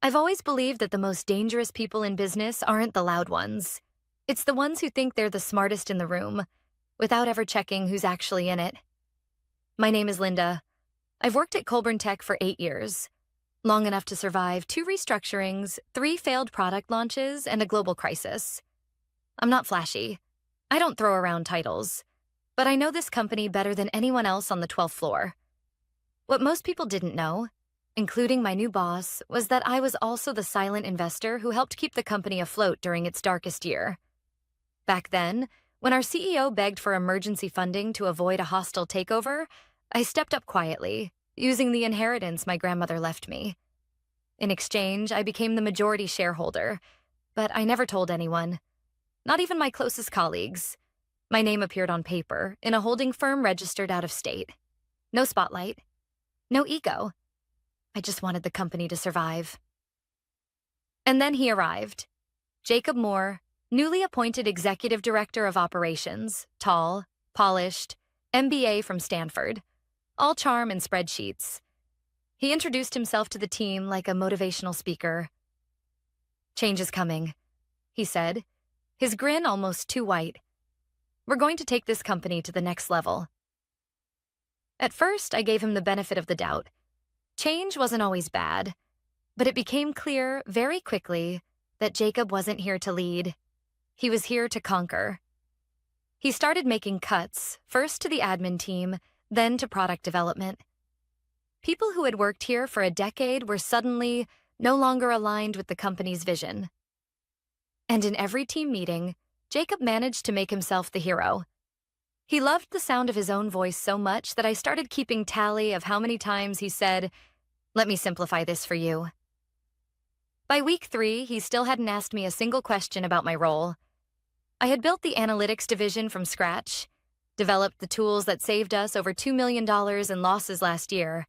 I've always believed that the most dangerous people in business aren't the loud ones. It's the ones who think they're the smartest in the room, without ever checking who's actually in it. My name is Linda. I've worked at Colburn Tech for 8 years, long enough to survive 2 restructurings, 3 failed product launches, and a global crisis. I'm not flashy. I don't throw around titles. But I know this company better than anyone else on the 12th floor. What most people didn't know, including my new boss, was that I was also the silent investor who helped keep the company afloat during its darkest year. Back then, when our CEO begged for emergency funding to avoid a hostile takeover, I stepped up quietly, using the inheritance my grandmother left me. In exchange, I became the majority shareholder, but I never told anyone, not even my closest colleagues. My name appeared on paper in a holding firm registered out of state. No spotlight, no ego. I just wanted the company to survive. And then he arrived. Jacob Moore, newly appointed Executive Director of Operations, tall, polished, MBA from Stanford, all charm and spreadsheets. He introduced himself to the team like a motivational speaker. "Change is coming," he said, his grin almost too white. "We're going to take this company to the next level." At first, I gave him the benefit of the doubt. Change wasn't always bad, but it became clear very quickly that Jacob wasn't here to lead. He was here to conquer. He started making cuts, first to the admin team, then to product development. People who had worked here for a decade were suddenly no longer aligned with the company's vision. And in every team meeting, Jacob managed to make himself the hero. He loved the sound of his own voice so much that I started keeping tally of how many times he said, "Let me simplify this for you." By week 3, he still hadn't asked me a single question about my role. I had built the analytics division from scratch, developed the tools that saved us over $2 million in losses last year,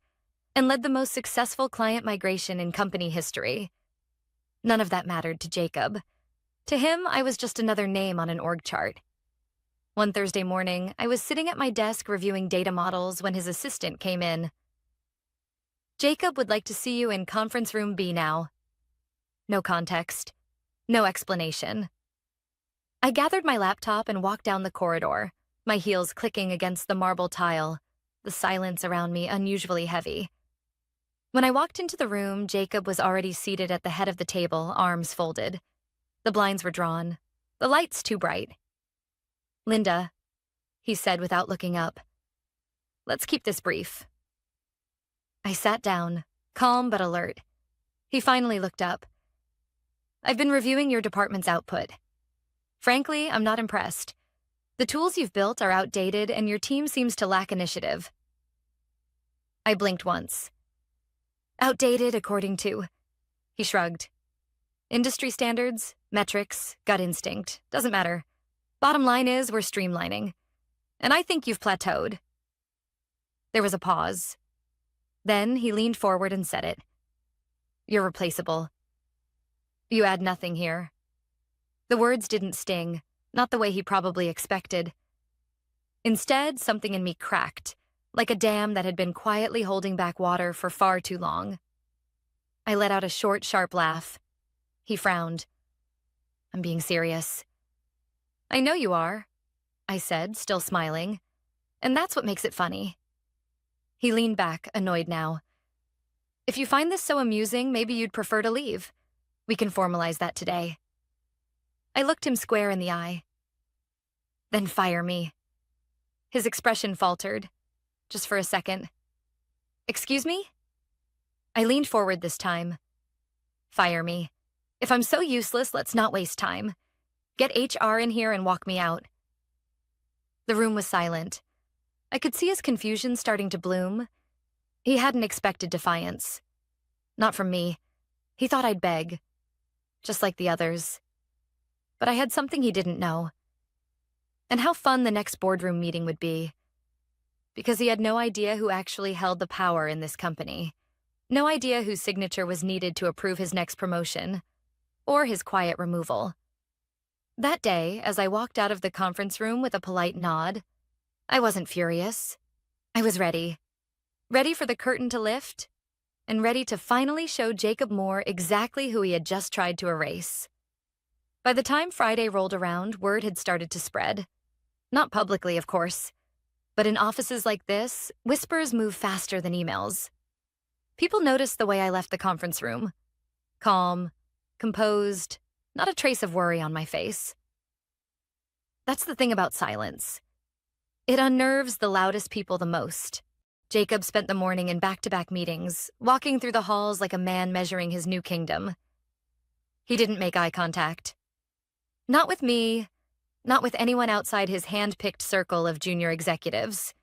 and led the most successful client migration in company history. None of that mattered to Jacob. To him, I was just another name on an org chart. One Thursday morning, I was sitting at my desk reviewing data models when his assistant came in. "Jacob would like to see you in conference room B now." No context. No explanation. I gathered my laptop and walked down the corridor, my heels clicking against the marble tile, the silence around me unusually heavy. When I walked into the room, Jacob was already seated at the head of the table, arms folded. The blinds were drawn, the lights too bright. "Linda," he said without looking up, "let's keep this brief." I sat down, calm but alert. He finally looked up. "I've been reviewing your department's output. Frankly, I'm not impressed. The tools you've built are outdated and your team seems to lack initiative." I blinked once. "Outdated according to..." He shrugged. "Industry standards, metrics, gut instinct, doesn't matter. Bottom line is we're streamlining. And I think you've plateaued." There was a pause. Then he leaned forward and said it. "You're replaceable. You add nothing here." The words didn't sting, not the way he probably expected. Instead, something in me cracked, like a dam that had been quietly holding back water for far too long. I let out a short, sharp laugh. He frowned. "I'm being serious." "I know you are," I said, still smiling. "And that's what makes it funny." He leaned back, annoyed now. "If you find this so amusing, maybe you'd prefer to leave. We can formalize that today." I looked him square in the eye. "Then fire me." His expression faltered, just for a second. "Excuse me?" I leaned forward this time. "Fire me. If I'm so useless, let's not waste time. Get HR in here and walk me out." The room was silent. I could see his confusion starting to bloom. He hadn't expected defiance. Not from me. He thought I'd beg. Just like the others. But I had something he didn't know. And how fun the next boardroom meeting would be. Because he had no idea who actually held the power in this company. No idea whose signature was needed to approve his next promotion. Or his quiet removal. That day, as I walked out of the conference room with a polite nod, I wasn't furious. I was ready. Ready for the curtain to lift, and ready to finally show Jacob Moore exactly who he had just tried to erase. By the time Friday rolled around, word had started to spread. Not publicly, of course, but in offices like this, whispers move faster than emails. People noticed the way I left the conference room. Calm, composed, not a trace of worry on my face. That's the thing about silence. It unnerves the loudest people the most. Jacob spent the morning in back-to-back meetings, walking through the halls like a man measuring his new kingdom. He didn't make eye contact. Not with me, not with anyone outside his hand-picked circle of junior executives.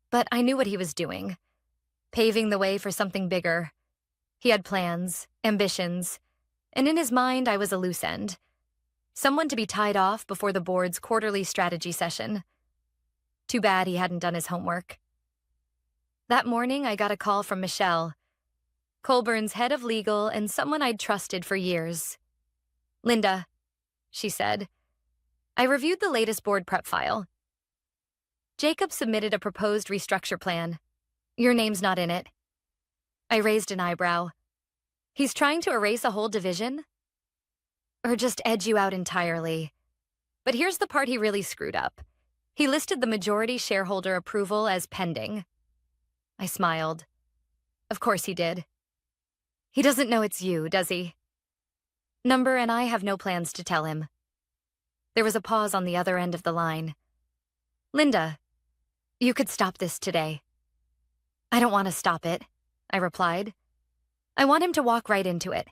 But I knew what he was doing, paving the way for something bigger. He had plans, ambitions, and in his mind I was a loose end. Someone to be tied off before the board's quarterly strategy session. Too bad he hadn't done his homework. That morning, I got a call from Michelle, Colburn's head of legal and someone I'd trusted for years. "Linda," she said, "I reviewed the latest board prep file. Jacob submitted a proposed restructure plan. Your name's not in it." I raised an eyebrow. "He's trying to erase a whole division? Or just edge you out entirely?" But here's the part he really screwed up. He listed the majority shareholder approval as pending. I smiled. Of course he did. He doesn't know it's you, does he? Number and I have no plans to tell him. There was a pause on the other end of the line. "Linda, you could stop this today." "I don't want to stop it," I replied. "I want him to walk right into it."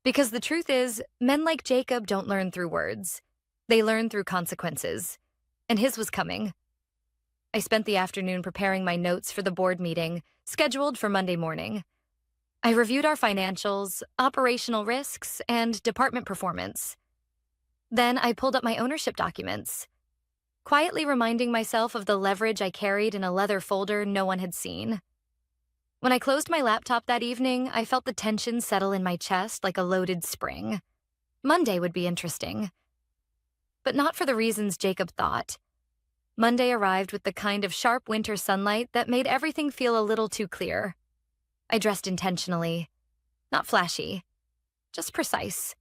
Because the truth is, men like Jacob don't learn through words. They learn through consequences. And his was coming. I spent the afternoon preparing my notes for the board meeting, scheduled for Monday morning. I reviewed our financials, operational risks, and department performance. Then I pulled up my ownership documents, quietly reminding myself of the leverage I carried in a leather folder no one had seen. When I closed my laptop that evening, I felt the tension settle in my chest like a loaded spring. Monday would be interesting. But not for the reasons Jacob thought. Monday arrived with the kind of sharp winter sunlight that made everything feel a little too clear. I dressed intentionally. Not flashy. Just precise.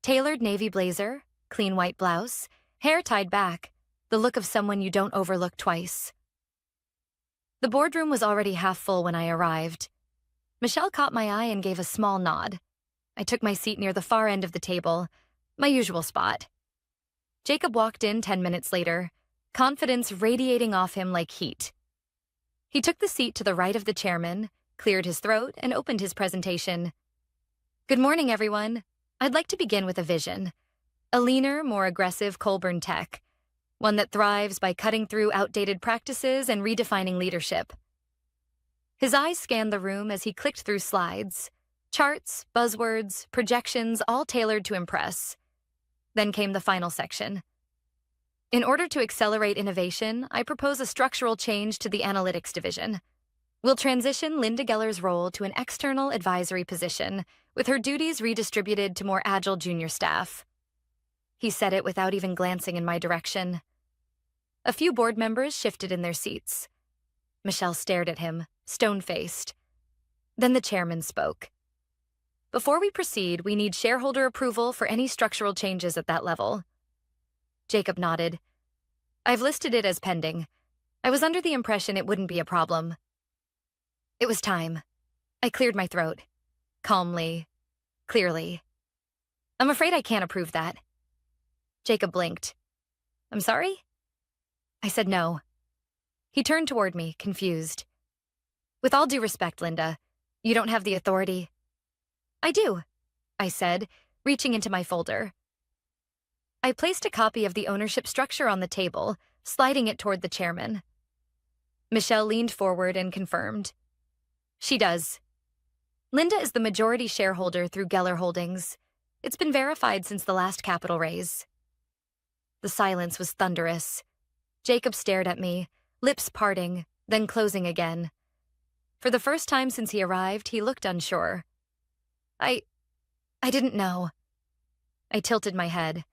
Tailored navy blazer, clean white blouse, hair tied back, the look of someone you don't overlook twice. The boardroom was already half full when I arrived. Michelle caught my eye and gave a small nod. I took my seat near the far end of the table, my usual spot. Jacob walked in 10 minutes later, confidence radiating off him like heat. He took the seat to the right of the chairman, cleared his throat, and opened his presentation. "Good morning, everyone. I'd like to begin with a vision. A leaner, more aggressive Colburn tech. One that thrives by cutting through outdated practices and redefining leadership." His eyes scanned the room as he clicked through slides. Charts, buzzwords, projections, all tailored to impress. Then came the final section. "In order to accelerate innovation, I propose a structural change to the analytics division. We'll transition Linda Geller's role to an external advisory position, with her duties redistributed to more agile junior staff." He said it without even glancing in my direction. A few board members shifted in their seats. Michelle stared at him, stone-faced. Then the chairman spoke. "Before we proceed, we need shareholder approval for any structural changes at that level." Jacob nodded. "I've listed it as pending. I was under the impression it wouldn't be a problem." It was time. I cleared my throat. Calmly. Clearly. "I'm afraid I can't approve that." Jacob blinked. "I'm sorry?" I said no. He turned toward me, confused. "With all due respect, Linda, you don't have the authority." "I do," I said, reaching into my folder. I placed a copy of the ownership structure on the table, sliding it toward the chairman. Michelle leaned forward and confirmed. "She does. Linda is the majority shareholder through Geller Holdings. It's been verified since the last capital raise." The silence was thunderous. Jacob stared at me, lips parting, then closing again. For the first time since he arrived, he looked unsure. I didn't know." I tilted my head.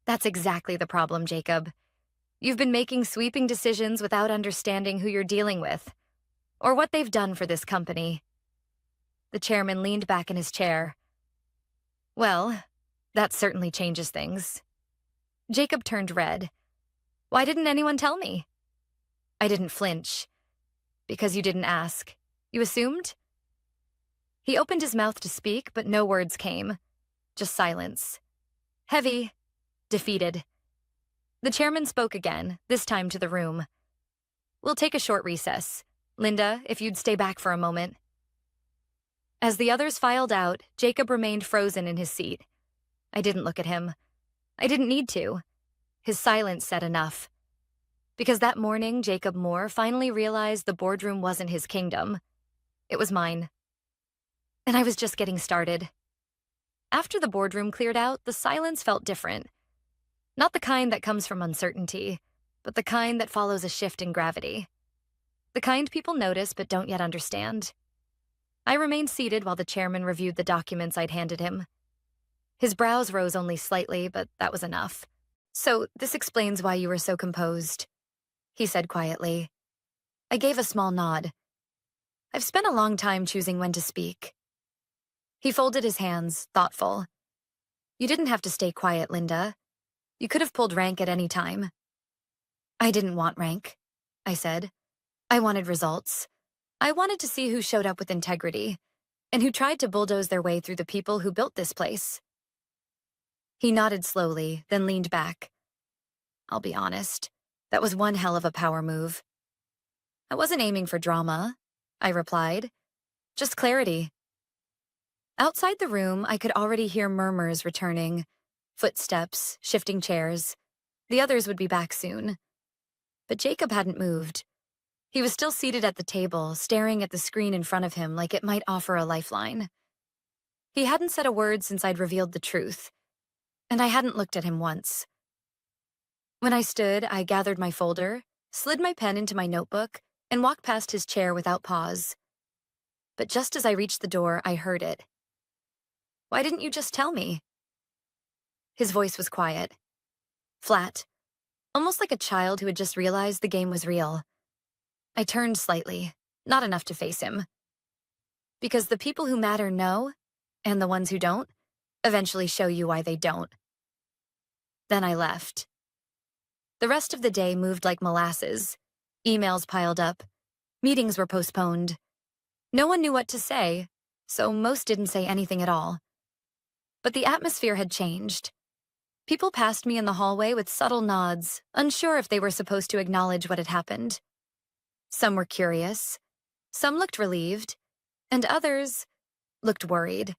"That's exactly the problem, Jacob. You've been making sweeping decisions without understanding who you're dealing with. or what they've done for this company. The chairman leaned back in his chair. Well, that certainly changes things. Jacob turned red. Why didn't anyone tell me? I didn't flinch. Because you didn't ask. You assumed? He opened his mouth to speak, but no words came. Just silence. Heavy. Defeated. The chairman spoke again, this time to the room. We'll take a short recess. Linda, if you'd stay back for a moment. As the others filed out, Jacob remained frozen in his seat. I didn't look at him. I didn't need to. His silence said enough. Because that morning, Jacob Moore finally realized the boardroom wasn't his kingdom. It was mine. And I was just getting started. After the boardroom cleared out, the silence felt different. Not the kind that comes from uncertainty, but the kind that follows a shift in gravity. The kind people notice but don't yet understand. I remained seated while the chairman reviewed the documents I'd handed him. His brows rose only slightly, but that was enough. So, this explains why you were so composed, he said quietly. I gave a small nod. I've spent a long time choosing when to speak. He folded his hands, thoughtful. You didn't have to stay quiet, Linda. You could have pulled rank at any time. I didn't want rank, I said. I wanted results. I wanted to see who showed up with integrity, and who tried to bulldoze their way through the people who built this place. He nodded slowly, then leaned back. I'll be honest, that was one hell of a power move. I wasn't aiming for drama, I replied. Just clarity. Outside the room, I could already hear murmurs returning. Footsteps, shifting chairs. The others would be back soon. But Jacob hadn't moved. He was still seated at the table, staring at the screen in front of him like it might offer a lifeline. He hadn't said a word since I'd revealed the truth, and I hadn't looked at him once. When I stood, I gathered my folder, slid my pen into my notebook, and walked past his chair without pause. But just as I reached the door, I heard it. Why didn't you just tell me? His voice was quiet, flat, almost like a child who had just realized the game was real. I turned slightly, not enough to face him. Because the people who matter know, and the ones who don't, eventually show you why they don't. Then I left. The rest of the day moved like molasses. Emails piled up. Meetings were postponed. No one knew what to say, so most didn't say anything at all. But the atmosphere had changed. People passed me in the hallway with subtle nods, unsure if they were supposed to acknowledge what had happened. Some were curious, some looked relieved, and others looked worried.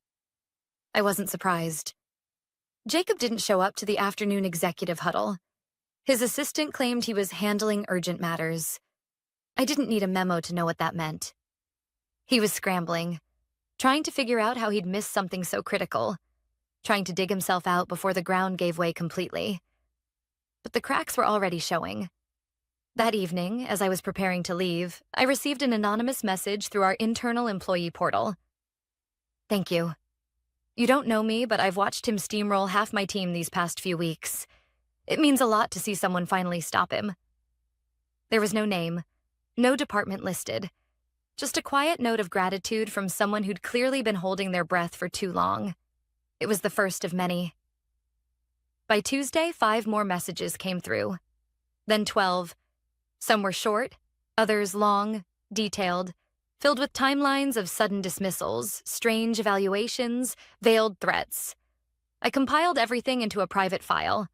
I wasn't surprised. Jacob didn't show up to the afternoon executive huddle. His assistant claimed he was handling urgent matters. I didn't need a memo to know what that meant. He was scrambling, trying to figure out how he'd missed something so critical, trying to dig himself out before the ground gave way completely. But the cracks were already showing. That evening, as I was preparing to leave, I received an anonymous message through our internal employee portal. Thank you. You don't know me, but I've watched him steamroll half my team these past few weeks. It means a lot to see someone finally stop him. There was no name, no department listed, just a quiet note of gratitude from someone who'd clearly been holding their breath for too long. It was the first of many. By Tuesday, 5 more messages came through. Then 12. Some were short, others long, detailed, filled with timelines of sudden dismissals, strange evaluations, veiled threats. I compiled everything into a private file,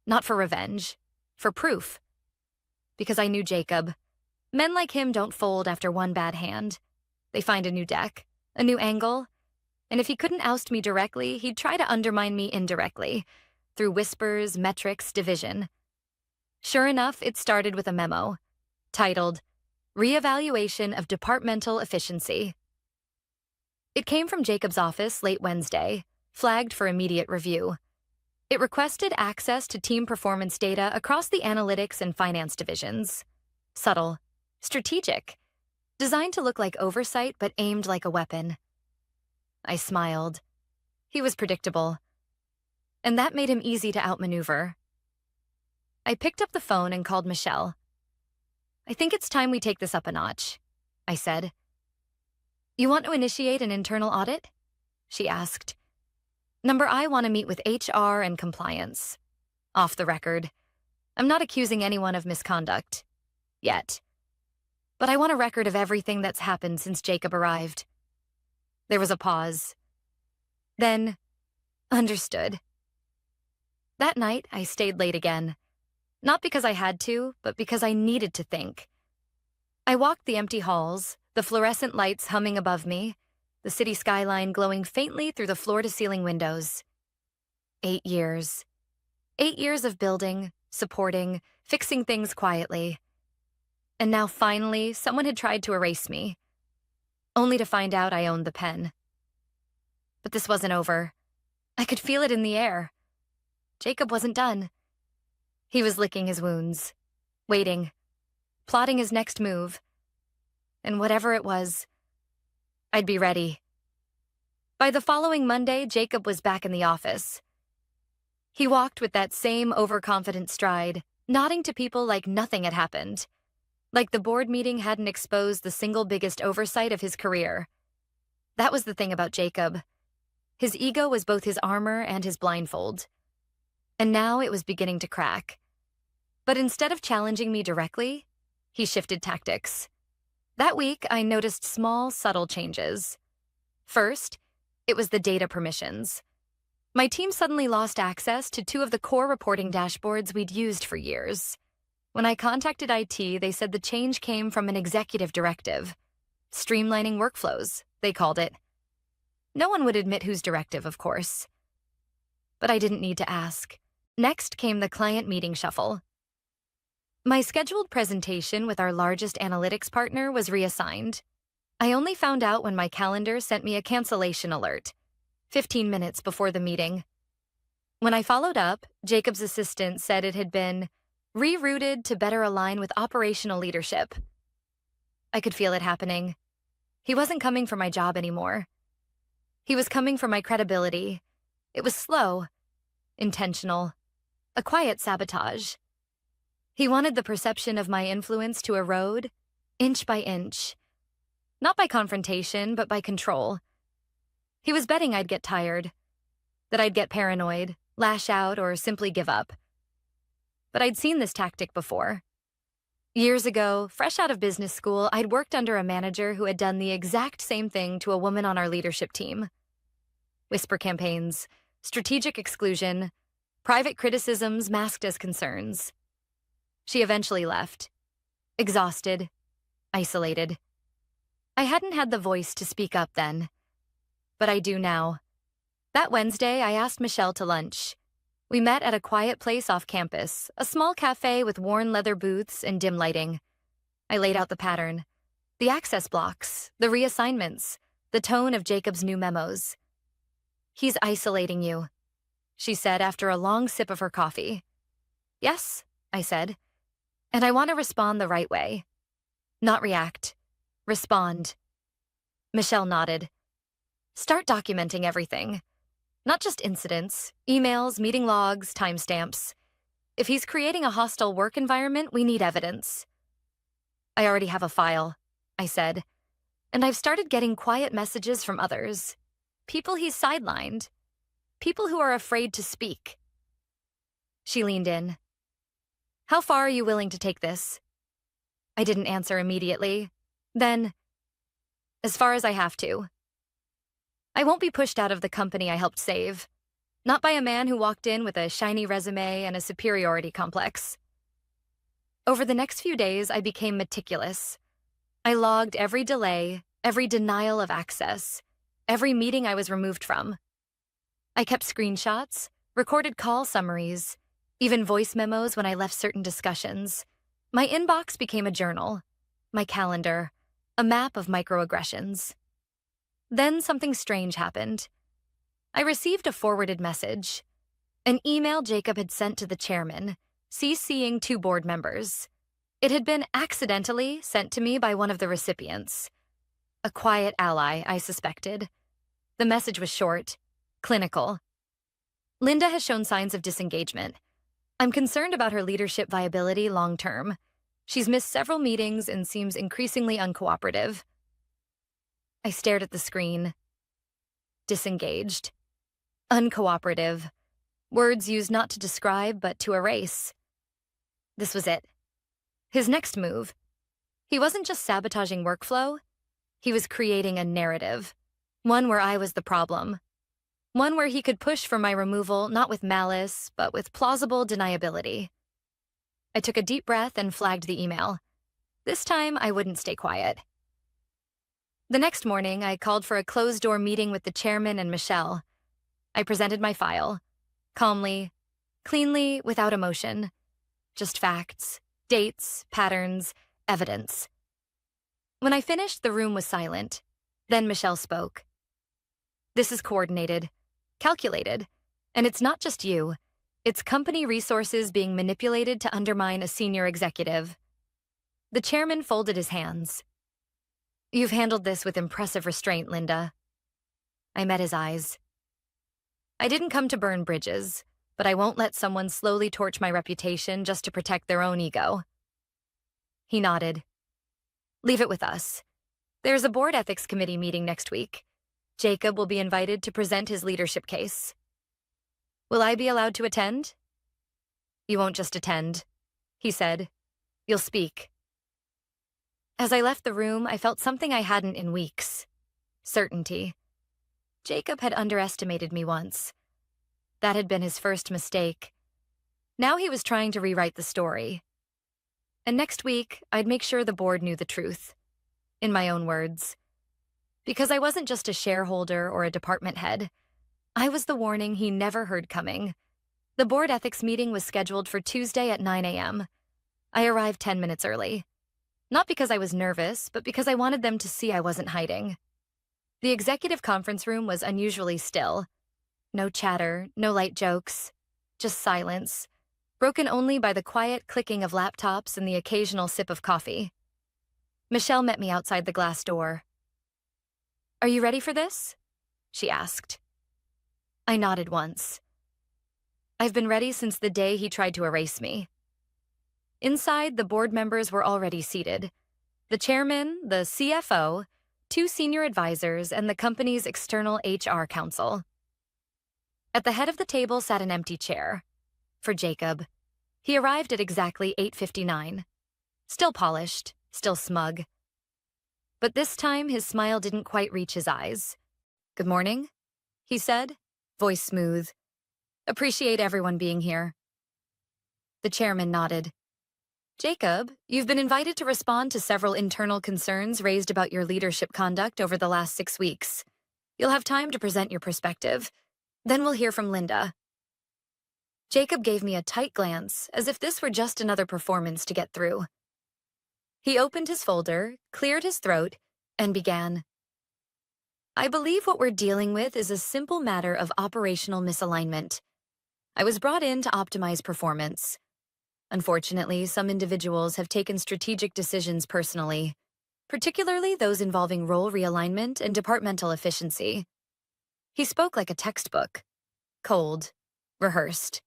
not for revenge, for proof. Because I knew Jacob. Men like him don't fold after one bad hand. They find a new deck, a new angle, and if he couldn't oust me directly, he'd try to undermine me indirectly, through whispers, metrics, division. Sure enough, it started with a memo, titled, Reevaluation of Departmental Efficiency. It came from Jacob's office late Wednesday, flagged for immediate review. It requested access to team performance data across the analytics and finance divisions. Subtle, strategic, designed to look like oversight but aimed like a weapon. I smiled. He was predictable. And that made him easy to outmaneuver. I picked up the phone and called Michelle. I think it's time we take this up a notch, I said. You want to initiate an internal audit? She asked. Number I want to meet with HR and compliance. Off the record. I'm not accusing anyone of misconduct. Yet. But I want a record of everything that's happened since Jacob arrived. There was a pause. Then, understood. That night, I stayed late again. Not because I had to, but because I needed to think. I walked the empty halls, the fluorescent lights humming above me, the city skyline glowing faintly through the floor-to-ceiling windows. 8 years. 8 years of building, supporting, fixing things quietly. And now finally, someone had tried to erase me, only to find out I owned the pen. But this wasn't over. I could feel it in the air. Jacob wasn't done. He was licking his wounds, waiting, plotting his next move. And whatever it was, I'd be ready. By the following Monday, Jacob was back in the office. He walked with that same overconfident stride, nodding to people like nothing had happened, like the board meeting hadn't exposed the single biggest oversight of his career. That was the thing about Jacob. His ego was both his armor and his blindfold. And now it was beginning to crack. But instead of challenging me directly, he shifted tactics. That week, I noticed small, subtle changes. First, it was the data permissions. My team suddenly lost access to 2 of the core reporting dashboards we'd used for years. When I contacted IT, they said the change came from an executive directive. Streamlining workflows, they called it. No one would admit whose directive, of course. But I didn't need to ask. Next came the client meeting shuffle. My scheduled presentation with our largest analytics partner was reassigned. I only found out when my calendar sent me a cancellation alert, 15 minutes before the meeting. When I followed up, Jacob's assistant said it had been rerouted to better align with operational leadership. I could feel it happening. He wasn't coming for my job anymore. He was coming for my credibility. It was slow, intentional, a quiet sabotage. He wanted the perception of my influence to erode, inch by inch. Not by confrontation, but by control. He was betting I'd get tired, that I'd get paranoid, lash out, or simply give up. But I'd seen this tactic before. Years ago, fresh out of business school, I'd worked under a manager who had done the exact same thing to a woman on our leadership team. Whisper campaigns, strategic exclusion, private criticisms masked as concerns. She eventually left, exhausted, isolated. I hadn't had the voice to speak up then, but I do now. That Wednesday, I asked Michelle to lunch. We met at a quiet place off campus, a small cafe with worn leather booths and dim lighting. I laid out the pattern, the access blocks, the reassignments, the tone of Jacob's new memos. He's isolating you, she said after a long sip of her coffee. Yes, I said. And I want to respond the right way. Not react. Respond. Michelle nodded. Start documenting everything. Not just incidents, emails, meeting logs, timestamps. If he's creating a hostile work environment, we need evidence. I already have a file, I said. And I've started getting quiet messages from others. People he's sidelined. People who are afraid to speak. She leaned in. How far are you willing to take this? I didn't answer immediately. Then, as far as I have to. I won't be pushed out of the company I helped save. Not by a man who walked in with a shiny resume and a superiority complex. Over the next few days, I became meticulous. I logged every delay, every denial of access, every meeting I was removed from. I kept screenshots, recorded call summaries, even voice memos when I left certain discussions. My inbox became a journal, my calendar, a map of microaggressions. Then something strange happened. I received a forwarded message, an email Jacob had sent to the chairman, CCing 2 board members. It had been accidentally sent to me by one of the recipients. A quiet ally, I suspected. The message was short, clinical. Linda has shown signs of disengagement. I'm concerned about her leadership viability long-term. She's missed several meetings and seems increasingly uncooperative. I stared at the screen. Disengaged. Uncooperative. Words used not to describe, but to erase. This was it. His next move. He wasn't just sabotaging workflow, he was creating a narrative. One where I was the problem. One where he could push for my removal not with malice, but with plausible deniability. I took a deep breath and flagged the email. This time, I wouldn't stay quiet. The next morning, I called for a closed-door meeting with the chairman and Michelle. I presented my file. Calmly, cleanly, without emotion. Just facts, dates, patterns, evidence. When I finished, the room was silent. Then Michelle spoke. This is coordinated, calculated, and it's not just you. It's company resources being manipulated to undermine a senior executive. The chairman folded his hands. You've handled this with impressive restraint, Linda. I met his eyes. I didn't come to burn bridges, but I won't let someone slowly torch my reputation just to protect their own ego. He nodded. Leave it with us. There's a board ethics committee meeting next week. Jacob will be invited to present his leadership case. Will I be allowed to attend? You won't just attend, he said. You'll speak. As I left the room, I felt something I hadn't in weeks. Certainty. Jacob had underestimated me once. That had been his first mistake. Now he was trying to rewrite the story. And next week, I'd make sure the board knew the truth. In my own words. Because I wasn't just a shareholder or a department head. I was the warning he never heard coming. The board ethics meeting was scheduled for Tuesday at 9 a.m. I arrived 10 minutes early. Not because I was nervous, but because I wanted them to see I wasn't hiding. The executive conference room was unusually still. No chatter, no light jokes, just silence, broken only by the quiet clicking of laptops and the occasional sip of coffee. Michelle met me outside the glass door. Are you ready for this? She asked. I nodded once. I've been ready since the day he tried to erase me. Inside, the board members were already seated. The chairman, the CFO, 2 senior advisors, and the company's external HR counsel. At the head of the table sat an empty chair. For Jacob. He arrived at exactly 8:59. Still polished, still smug. But this time, his smile didn't quite reach his eyes. Good morning, he said, voice smooth. Appreciate everyone being here. The chairman nodded. Jacob, you've been invited to respond to several internal concerns raised about your leadership conduct over the last 6 weeks. You'll have time to present your perspective. Then we'll hear from Linda. Jacob gave me a tight glance, as if this were just another performance to get through. He opened his folder, cleared his throat, and began. I believe what we're dealing with is a simple matter of operational misalignment. I was brought in to optimize performance. Unfortunately, some individuals have taken strategic decisions personally, particularly those involving role realignment and departmental efficiency. He spoke like a textbook. Cold. Rehearsed.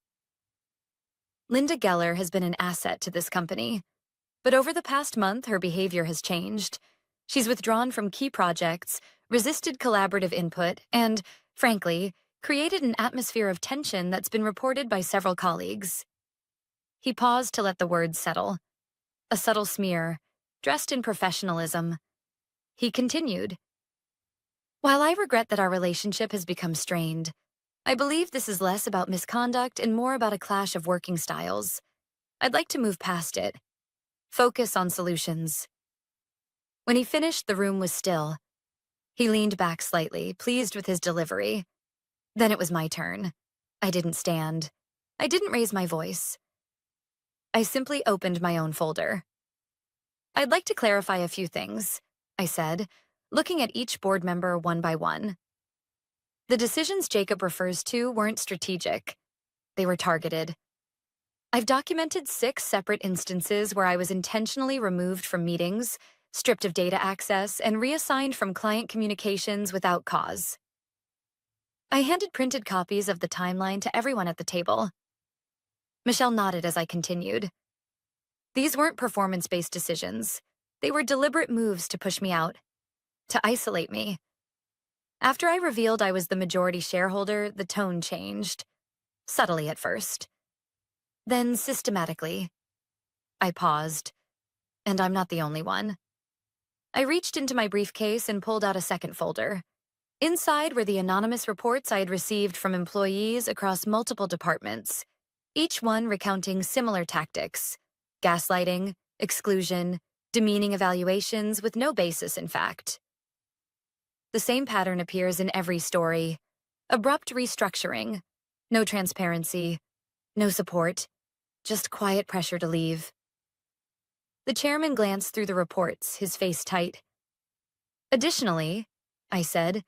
Linda Geller has been an asset to this company, but over the past month, her behavior has changed. She's withdrawn from key projects, resisted collaborative input, and, frankly, created an atmosphere of tension that's been reported by several colleagues. He paused to let the words settle. A subtle smear, dressed in professionalism. He continued. While I regret that our relationship has become strained, I believe this is less about misconduct and more about a clash of working styles. I'd like to move past it. Focus on solutions. When he finished, the room was still. He leaned back slightly, pleased with his delivery. Then it was my turn. I didn't stand. I didn't raise my voice. I simply opened my own folder. I'd like to clarify a few things, I said, looking at each board member one by one. The decisions Jacob refers to weren't strategic. They were targeted. I've documented 6 separate instances where I was intentionally removed from meetings, stripped of data access, and reassigned from client communications without cause. I handed printed copies of the timeline to everyone at the table. Michelle nodded as I continued. These weren't performance-based decisions. They were deliberate moves to push me out, to isolate me. After I revealed I was the majority shareholder, the tone changed. Subtly at first. Then systematically. I paused. And I'm not the only one. I reached into my briefcase and pulled out a second folder. Inside were the anonymous reports I had received from employees across multiple departments, each one recounting similar tactics: gaslighting, exclusion, demeaning evaluations with no basis in fact. The same pattern appears in every story: abrupt restructuring, no transparency, no support, just quiet pressure to leave. The chairman glanced through the reports, his face tight. Additionally, I said,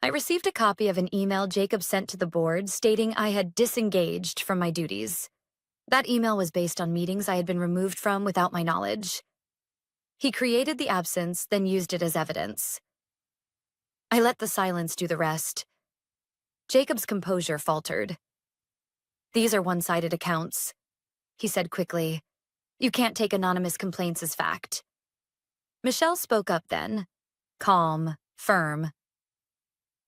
I received a copy of an email Jacob sent to the board stating I had disengaged from my duties. That email was based on meetings I had been removed from without my knowledge. He created the absence, then used it as evidence. I let the silence do the rest. Jacob's composure faltered. These are one-sided accounts, he said quickly. You can't take anonymous complaints as fact. Michelle spoke up then, calm, firm.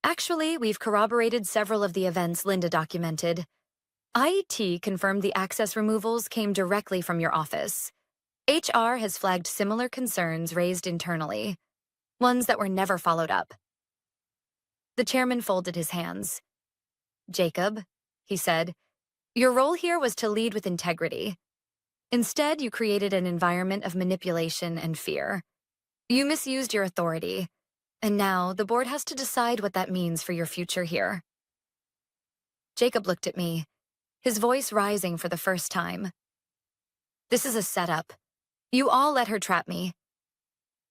Actually, we've corroborated several of the events Linda documented. IET confirmed the access removals came directly from your office. HR has flagged similar concerns raised internally, ones that were never followed up. The chairman folded his hands. Jacob, he said, your role here was to lead with integrity. Instead, you created an environment of manipulation and fear. You misused your authority, and now the board has to decide what that means for your future here. Jacob looked at me, his voice rising for the first time. This is a setup. You all let her trap me.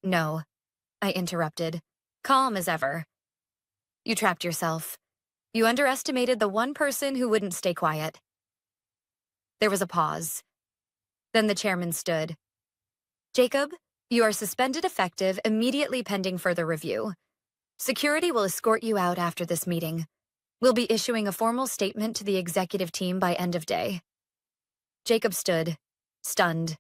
No, I interrupted, calm as ever. You trapped yourself. You underestimated the one person who wouldn't stay quiet. There was a pause. Then the chairman stood. Jacob, you are suspended effective immediately pending further review. Security will escort you out after this meeting. We'll be issuing a formal statement to the executive team by end of day. Jacob stood, stunned.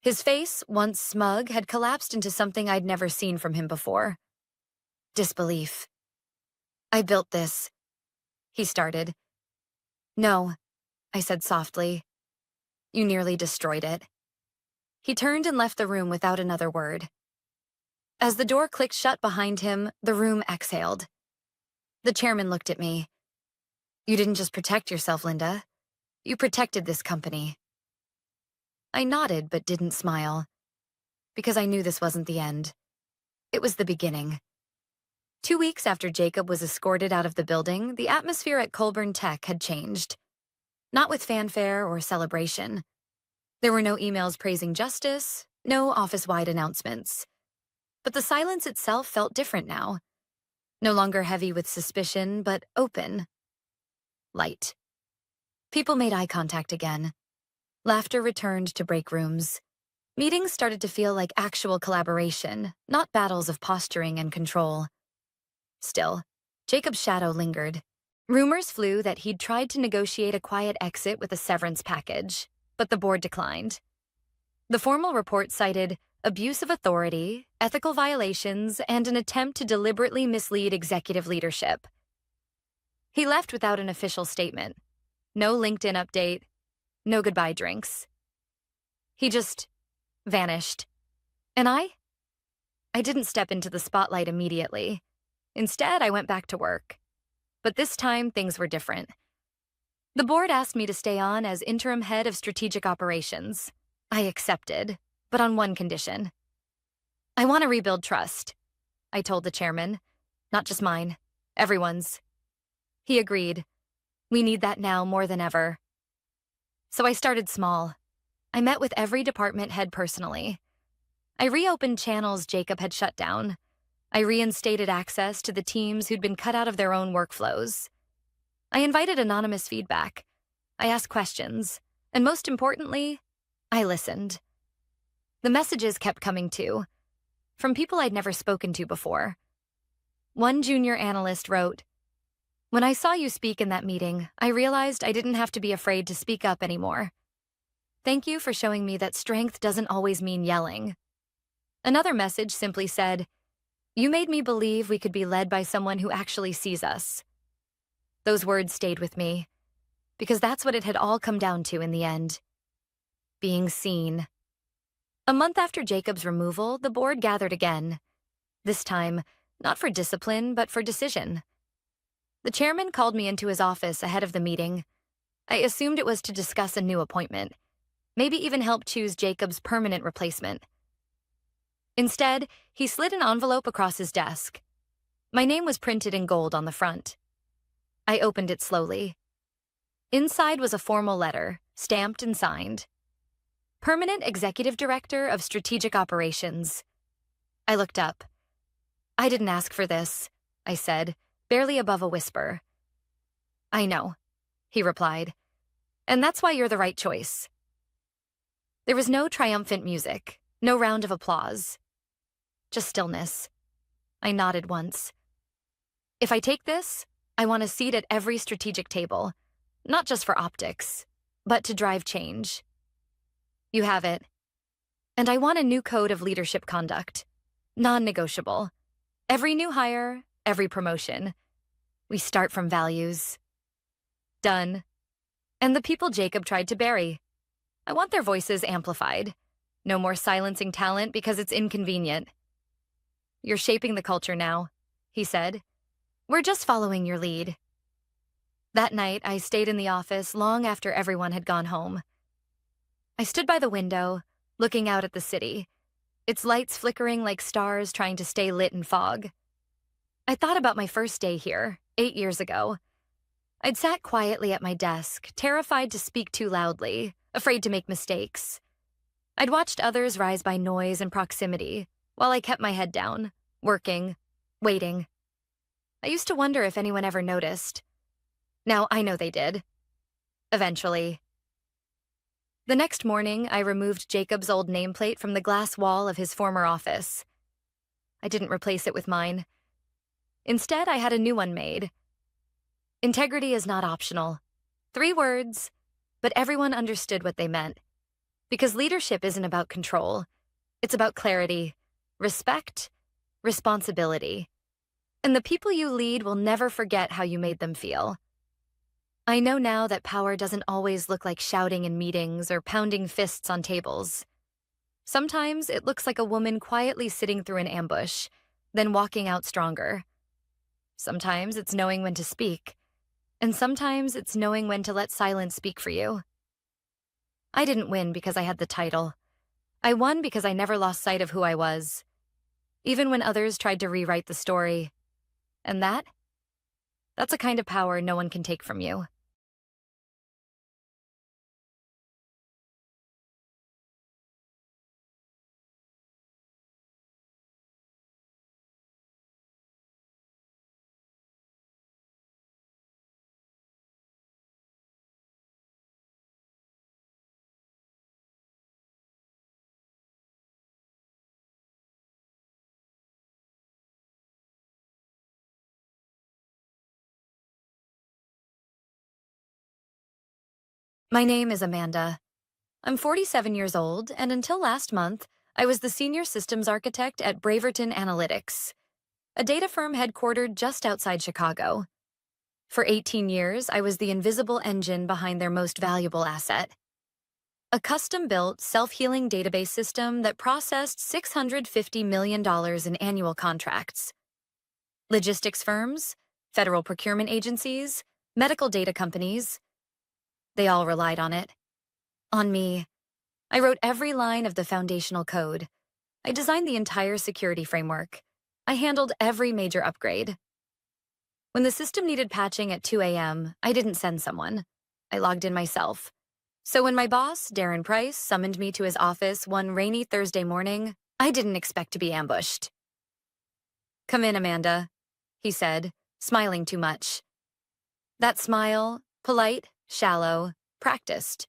His face, once smug, had collapsed into something I'd never seen from him before. Disbelief. I built this, he started. No, I said softly. You nearly destroyed it. He turned and left the room without another word. As the door clicked shut behind him, the room exhaled. The chairman looked at me. You didn't just protect yourself, Linda. You protected this company. I nodded but didn't smile, because I knew this wasn't the end. It was the beginning. 2 weeks after Jacob was escorted out of the building, the atmosphere at Colburn Tech had changed. Not with fanfare or celebration. There were no emails praising justice, no office-wide announcements. But the silence itself felt different now. No longer heavy with suspicion, but open. Light. People made eye contact again. Laughter returned to break rooms. Meetings started to feel like actual collaboration, not battles of posturing and control. Still, Jacob's shadow lingered. Rumors flew that he'd tried to negotiate a quiet exit with a severance package, but the board declined. The formal report cited abuse of authority, ethical violations, and an attempt to deliberately mislead executive leadership. He left without an official statement. No LinkedIn update, no goodbye drinks. He just vanished. And I didn't step into the spotlight immediately. Instead, I went back to work. But this time, things were different. The board asked me to stay on as interim head of strategic operations. I accepted, but on one condition. I want to rebuild trust, I told the chairman. Not just mine, everyone's. He agreed. We need that now more than ever. So I started small. I met with every department head personally. I reopened channels Jacob had shut down. I reinstated access to the teams who'd been cut out of their own workflows. I invited anonymous feedback. I asked questions. And most importantly, I listened. The messages kept coming too, from people I'd never spoken to before. One junior analyst wrote, "When I saw you speak in that meeting, I realized I didn't have to be afraid to speak up anymore. Thank you for showing me that strength doesn't always mean yelling. Another message simply said, you made me believe we could be led by someone who actually sees us. Those words stayed with me, because that's what it had all come down to in the end. Being seen. A month after Jacob's removal, the board gathered again. This time, not for discipline, but for decision. The chairman called me into his office ahead of the meeting. I assumed it was to discuss a new appointment, maybe even help choose Jacob's permanent replacement. Instead, he slid an envelope across his desk. My name was printed in gold on the front. I opened it slowly. Inside was a formal letter, stamped and signed. Permanent Executive Director of Strategic Operations. I looked up. I didn't ask for this, I said, barely above a whisper. I know, he replied. And that's why you're the right choice. There was no triumphant music, no round of applause. Just stillness. I nodded once. If I take this, I want a seat at every strategic table, not just for optics, but to drive change. You have it. And I want a new code of leadership conduct, non-negotiable. Every new hire, every promotion. We start from values. Done. And the people Jacob tried to bury. I want their voices amplified. No more silencing talent because it's inconvenient. You're shaping the culture now, he said. We're just following your lead. That night, I stayed in the office long after everyone had gone home. I stood by the window, looking out at the city, its lights flickering like stars trying to stay lit in fog. I thought about my first day here, 8 years ago. I'd sat quietly at my desk, terrified to speak too loudly, afraid to make mistakes. I'd watched others rise by noise and proximity, while I kept my head down, working, waiting. I used to wonder if anyone ever noticed. Now I know they did. Eventually. The next morning, I removed Jacob's old nameplate from the glass wall of his former office. I didn't replace it with mine. Instead, I had a new one made. Integrity is not optional. 3 words, but everyone understood what they meant. Because leadership isn't about control. It's about clarity, respect, responsibility. And the people you lead will never forget how you made them feel. I know now that power doesn't always look like shouting in meetings or pounding fists on tables. Sometimes it looks like a woman quietly sitting through an ambush, then walking out stronger. Sometimes it's knowing when to speak, and sometimes it's knowing when to let silence speak for you. I didn't win because I had the title. I won because I never lost sight of who I was, even when others tried to rewrite the story. And that's a kind of power no one can take from you. My name is Amanda. I'm 47 years old, and until last month, I was the senior systems architect at Braverton Analytics, a data firm headquartered just outside Chicago. For 18 years, I was the invisible engine behind their most valuable asset. A custom-built, self-healing database system that processed $650 million in annual contracts. Logistics firms, federal procurement agencies, medical data companies, they all relied on it. On me. I wrote every line of the foundational code. I designed the entire security framework. I handled every major upgrade. When the system needed patching at 2 a.m., I didn't send someone. I logged in myself. So when my boss, Darren Price, summoned me to his office one rainy Thursday morning, I didn't expect to be ambushed. "Come in, Amanda," he said, smiling too much. That smile, polite, shallow, practiced.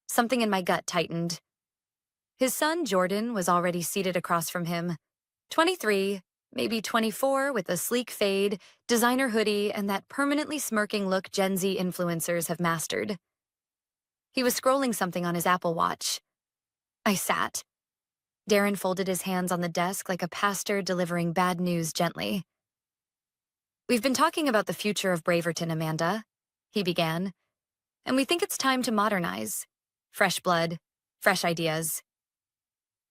Something in my gut tightened. His son, Jordan, was already seated across from him. 23, maybe 24, with a sleek fade, designer hoodie, and that permanently smirking look Gen Z influencers have mastered. He was scrolling something on his Apple Watch. I sat. Darren folded his hands on the desk like a pastor delivering bad news gently. "We've been talking about the future of Braverton, Amanda," he began, "and we think it's time to modernize. Fresh blood, fresh ideas."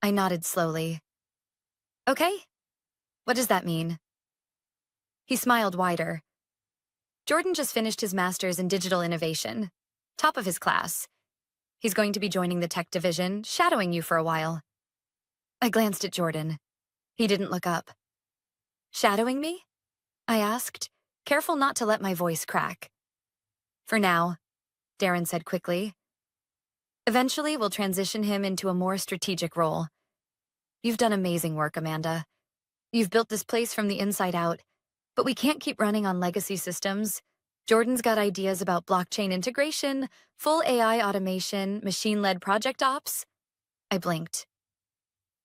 I nodded slowly. "Okay, what does that mean?" He smiled wider. "Jordan just finished his master's in digital innovation. Top of his class. He's going to be joining the tech division, shadowing you for a while." I glanced at Jordan. He didn't look up. "Shadowing me?" I asked, careful not to let my voice crack. "For now," Darren said quickly. "Eventually, we'll transition him into a more strategic role. You've done amazing work, Amanda. You've built this place from the inside out, but we can't keep running on legacy systems. Jordan's got ideas about blockchain integration, full AI automation, machine-led project ops." I blinked.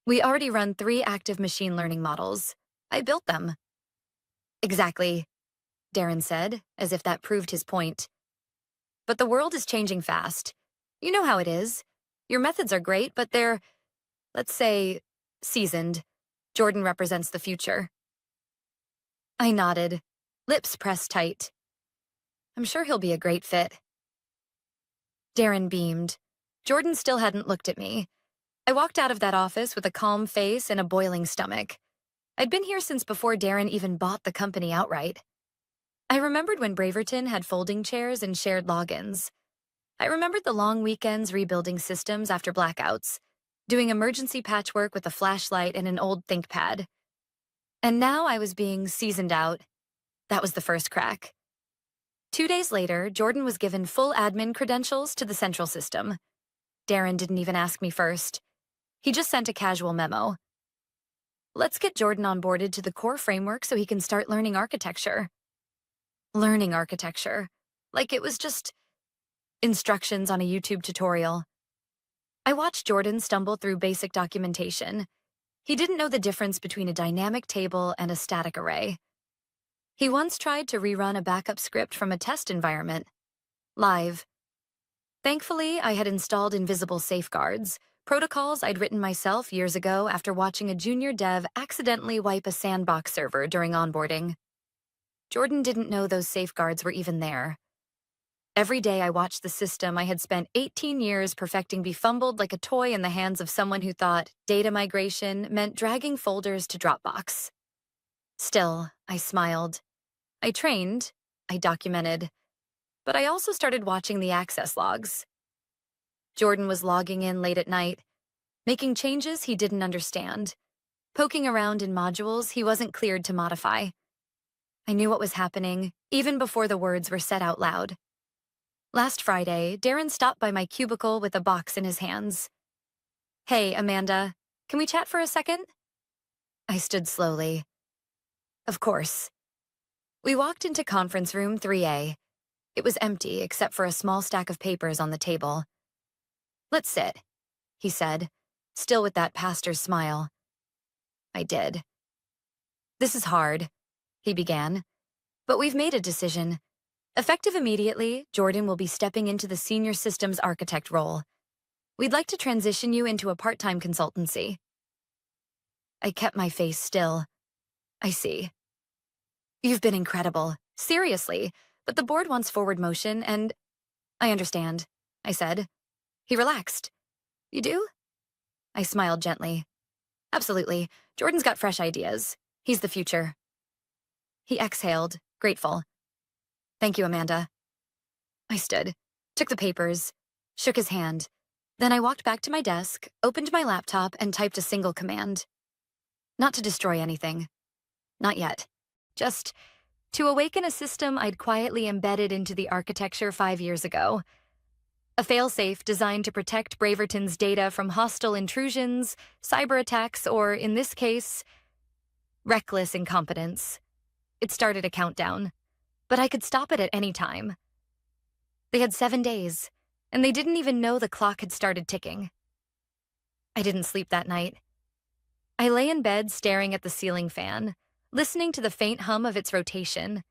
"We already run 3 active machine learning models. I built them." "Exactly," Darren said, as if that proved his point. "But the world is changing fast. You know how it is. Your methods are great, but they're, let's say, seasoned. Jordan represents the future." I nodded, lips pressed tight. "I'm sure he'll be a great fit." Darren beamed. Jordan still hadn't looked at me. I walked out of that office with a calm face and a boiling stomach. I'd been here since before Darren even bought the company outright. I remembered when Braverton had folding chairs and shared logins. I remembered the long weekends rebuilding systems after blackouts, doing emergency patchwork with a flashlight and an old ThinkPad. And now I was being seasoned out. That was the first crack. 2 days later, Jordan was given full admin credentials to the central system. Darren didn't even ask me first. He just sent a casual memo. "Let's get Jordan onboarded to the core framework so he can start learning architecture." Learning architecture. Like it was just instructions on a YouTube tutorial. I watched Jordan stumble through basic documentation. He didn't know the difference between a dynamic table and a static array. He once tried to rerun a backup script from a test environment. Live. Thankfully, I had installed invisible safeguards, protocols I'd written myself years ago after watching a junior dev accidentally wipe a sandbox server during onboarding. Jordan didn't know those safeguards were even there. Every day I watched the system I had spent 18 years perfecting be fumbled like a toy in the hands of someone who thought data migration meant dragging folders to Dropbox. Still, I smiled. I trained, I documented, but I also started watching the access logs. Jordan was logging in late at night, making changes he didn't understand, poking around in modules he wasn't cleared to modify. I knew what was happening, even before the words were said out loud. Last Friday, Darren stopped by my cubicle with a box in his hands. "Hey, Amanda, can we chat for a second?" I stood slowly. "Of course." We walked into conference room 3A. It was empty except for a small stack of papers on the table. "Let's sit," he said, still with that pastor's smile. I did. "This is hard," he began, "but we've made a decision. Effective immediately, Jordan will be stepping into the senior systems architect role. We'd like to transition you into a part-time consultancy." I kept my face still. "I see. You've been incredible. Seriously. But the board wants forward motion and—" "I understand," I said. He relaxed. "You do?" I smiled gently. "Absolutely. Jordan's got fresh ideas. He's the future." He exhaled, grateful. "Thank you, Amanda." I stood, took the papers, shook his hand. Then I walked back to my desk, opened my laptop, and typed a single command. Not to destroy anything. Not yet. Just to awaken a system I'd quietly embedded into the architecture 5 years ago. A failsafe designed to protect Braverton's data from hostile intrusions, cyber attacks, or, in this case, reckless incompetence. It started a countdown, but I could stop it at any time. They had 7 days, and they didn't even know the clock had started ticking. I didn't sleep that night. I lay in bed staring at the ceiling fan, listening to the faint hum of its rotation,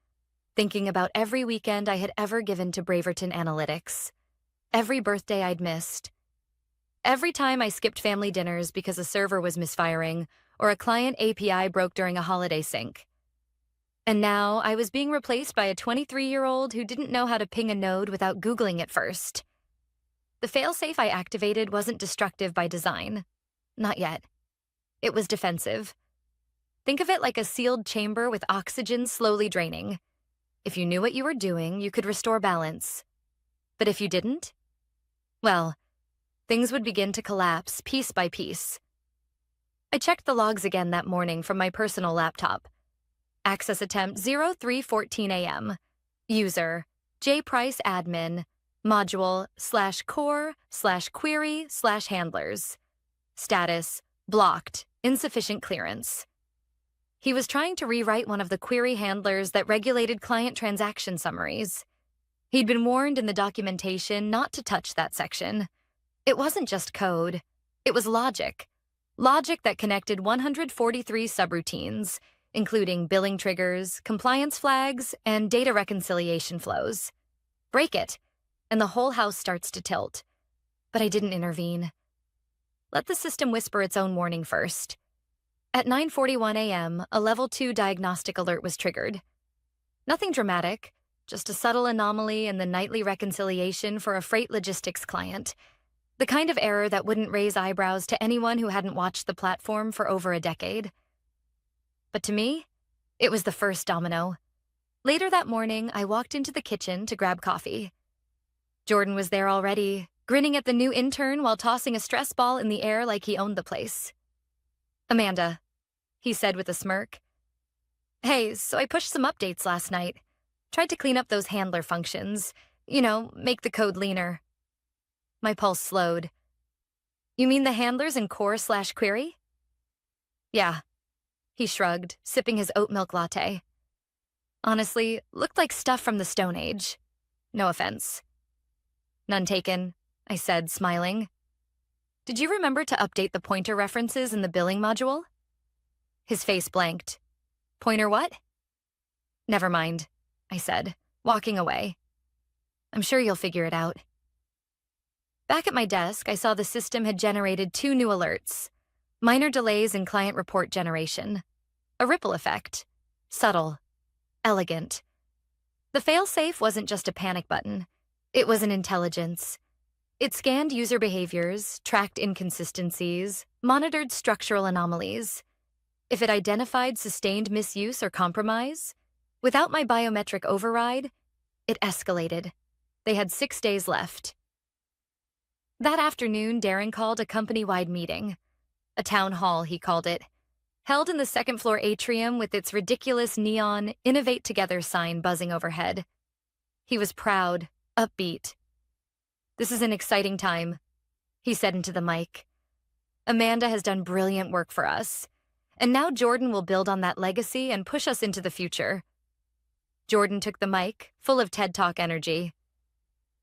thinking about every weekend I had ever given to Braverton Analytics. every birthday I'd missed. Every time I skipped family dinners because a server was misfiring or a client API broke during a holiday sync. And now I was being replaced by a 23-year-old who didn't know how to ping a node without Googling it first. The failsafe I activated wasn't destructive by design. Not yet. It was defensive. Think of it like a sealed chamber with oxygen slowly draining. If you knew what you were doing, you could restore balance. But if you didn't, well, things would begin to collapse piece by piece. I checked the logs again that morning from my personal laptop. Access attempt 0314 AM. User jpriceadmin. Module /core/query/handlers. Status blocked. Insufficient clearance. He was trying to rewrite one of the query handlers that regulated client transaction summaries. He'd been warned in the documentation not to touch that section. It wasn't just code. It was logic. Logic that connected 143 subroutines, including billing triggers, compliance flags, and data reconciliation flows. Break it, and the whole house starts to tilt. But I didn't intervene. Let the system whisper its own warning first. At 9:41 AM, a Level 2 diagnostic alert was triggered. Nothing dramatic, just a subtle anomaly in the nightly reconciliation for a freight logistics client. The kind of error that wouldn't raise eyebrows to anyone who hadn't watched the platform for over a decade. But to me, it was the first domino. Later that morning, I walked into the kitchen to grab coffee. Jordan was there already, grinning at the new intern while tossing a stress ball in the air like he owned the place. "Amanda," he said with a smirk. "Hey, so I pushed some updates last night. Tried to clean up those handler functions. Make the code leaner." My pulse slowed. "You mean the handlers in core/query?" "Yeah." He shrugged, sipping his oat milk latte. "Honestly, looked like stuff from the Stone Age. No offense." "None taken," I said, smiling. "Did you remember to update the pointer references in the billing module?" His face blanked. "Pointer what?" "Never mind," I said, walking away. "I'm sure you'll figure it out." Back at my desk, I saw the system had generated 2 new alerts. Minor delays in client report generation. A ripple effect. Subtle. Elegant. The failsafe wasn't just a panic button. It was an intelligence. It scanned user behaviors, tracked inconsistencies, monitored structural anomalies. If it identified sustained misuse or compromise, without my biometric override, it escalated. They had 6 days left. That afternoon, Darren called a company-wide meeting. A town hall, he called it, held in the second-floor atrium with its ridiculous neon "Innovate Together" sign buzzing overhead. He was proud, upbeat. "This is an exciting time," he said into the mic. "Amanda has done brilliant work for us, and now Jordan will build on that legacy and push us into the future." Jordan took the mic, full of TED Talk energy.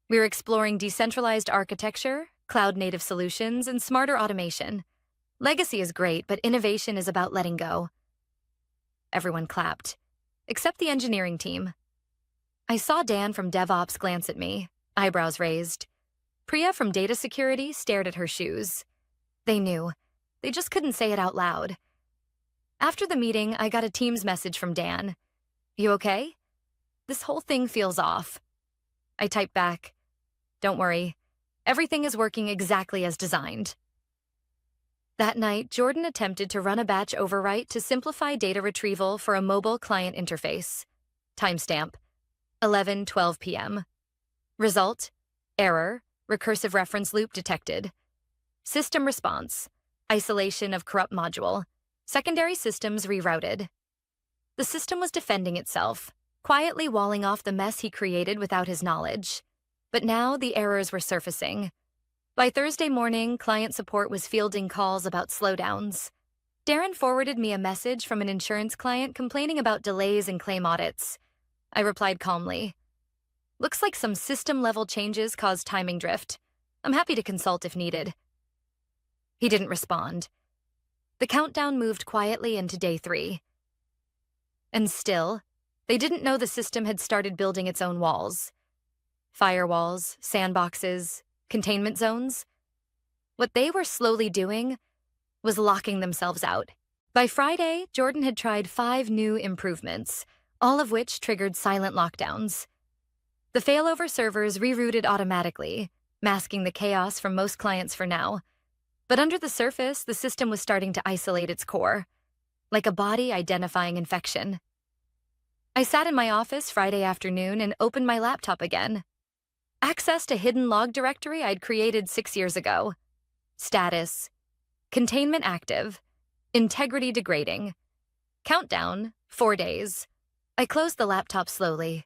"We're exploring decentralized architecture, cloud-native solutions, and smarter automation. Legacy is great, but innovation is about letting go." Everyone clapped, except the engineering team. I saw Dan from DevOps glance at me, eyebrows raised. Priya from Data Security stared at her shoes. They knew. They just couldn't say it out loud. After the meeting, I got a Teams message from Dan. "You okay? This whole thing feels off." I typed back, "Don't worry. Everything is working exactly as designed." That night, Jordan attempted to run a batch overwrite to simplify data retrieval for a mobile client interface. Timestamp: 11:12 p.m. Result: error, recursive reference loop detected. System response: isolation of corrupt module. Secondary systems rerouted. The system was defending itself, quietly walling off the mess he created without his knowledge. But now the errors were surfacing. By Thursday morning, client support was fielding calls about slowdowns. Darren forwarded me a message from an insurance client complaining about delays in claim audits. I replied calmly, "Looks like some system-level changes caused timing drift. I'm happy to consult if needed." He didn't respond. The countdown moved quietly into day 3. And still, they didn't know the system had started building its own walls. Firewalls, sandboxes, containment zones. What they were slowly doing was locking themselves out. By Friday, Jordan had tried 5 new improvements, all of which triggered silent lockdowns. The failover servers rerouted automatically, masking the chaos from most clients for now. But under the surface, the system was starting to isolate its core, like a body identifying infection. I sat in my office Friday afternoon and opened my laptop again. Accessed a hidden log directory I'd created 6 years ago. Status: containment active. Integrity degrading. Countdown: 4 days. I closed the laptop slowly,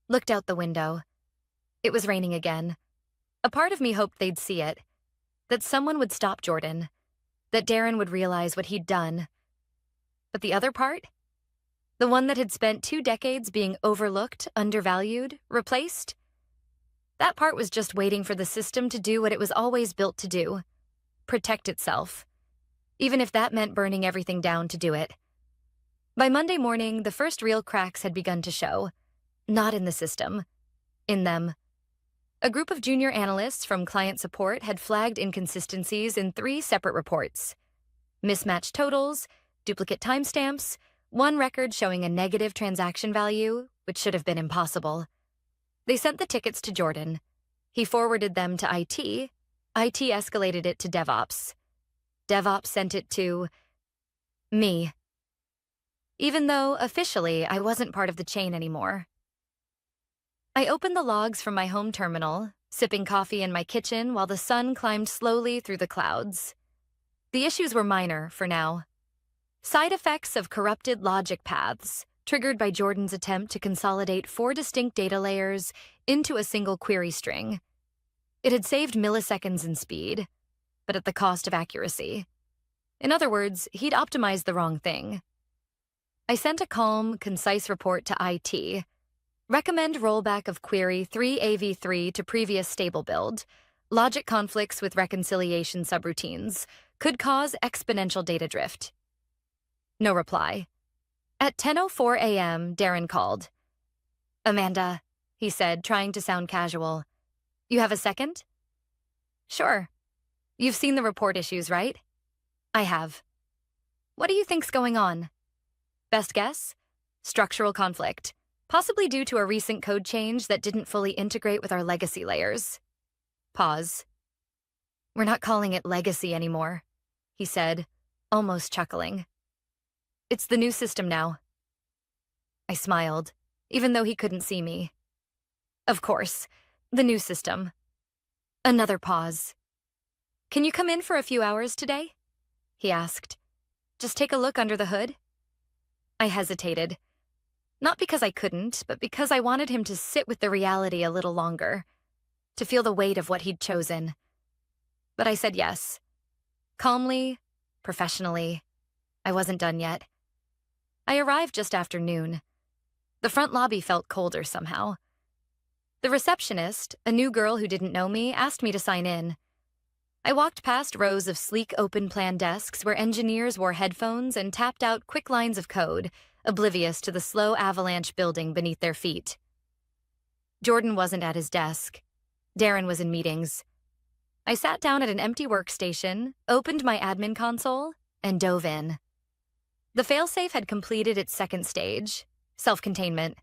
looked out the window. It was raining again. A part of me hoped they'd see it, that someone would stop Jordan, that Darren would realize what he'd done. But the other part? The one that had spent 2 decades being overlooked, undervalued, replaced? That part was just waiting for the system to do what it was always built to do: protect itself, even if that meant burning everything down to do it. By Monday morning, the first real cracks had begun to show. Not in the system, in them. A group of junior analysts from client support had flagged inconsistencies in 3 separate reports. Mismatched totals, duplicate timestamps, one record showing a negative transaction value, which should have been impossible. They sent the tickets to Jordan. He forwarded them to IT. IT escalated it to DevOps. DevOps sent it to me. Even though, officially, I wasn't part of the chain anymore. I opened the logs from my home terminal, sipping coffee in my kitchen while the sun climbed slowly through the clouds. The issues were minor, for now. Side effects of corrupted logic paths, triggered by Jordan's attempt to consolidate 4 distinct data layers into a single query string. It had saved milliseconds in speed, but at the cost of accuracy. In other words, he'd optimized the wrong thing. I sent a calm, concise report to IT. Recommend rollback of query 3AV3 to previous stable build. Logic conflicts with reconciliation subroutines could cause exponential data drift. No reply. At 10:04 a.m., Darren called. "Amanda," he said, trying to sound casual. "You have a second?" "Sure. You've seen the report issues, right?" "I have." "What do you think's going on?" "Best guess? Structural conflict, possibly due to a recent code change that didn't fully integrate with our legacy layers." Pause. "We're not calling it legacy anymore," he said, almost chuckling. "It's the new system now." I smiled, even though he couldn't see me. "Of course, the new system." Another pause. "Can you come in for a few hours today?" he asked. "Just take a look under the hood?" I hesitated. Not because I couldn't, but because I wanted him to sit with the reality a little longer, to feel the weight of what he'd chosen. But I said yes. Calmly, professionally. I wasn't done yet. I arrived just after noon. The front lobby felt colder somehow. The receptionist, a new girl who didn't know me, asked me to sign in. I walked past rows of sleek open-plan desks where engineers wore headphones and tapped out quick lines of code, oblivious to the slow avalanche building beneath their feet. Jordan wasn't at his desk. Darren was in meetings. I sat down at an empty workstation, opened my admin console, and dove in. The failsafe had completed its second stage, self-containment.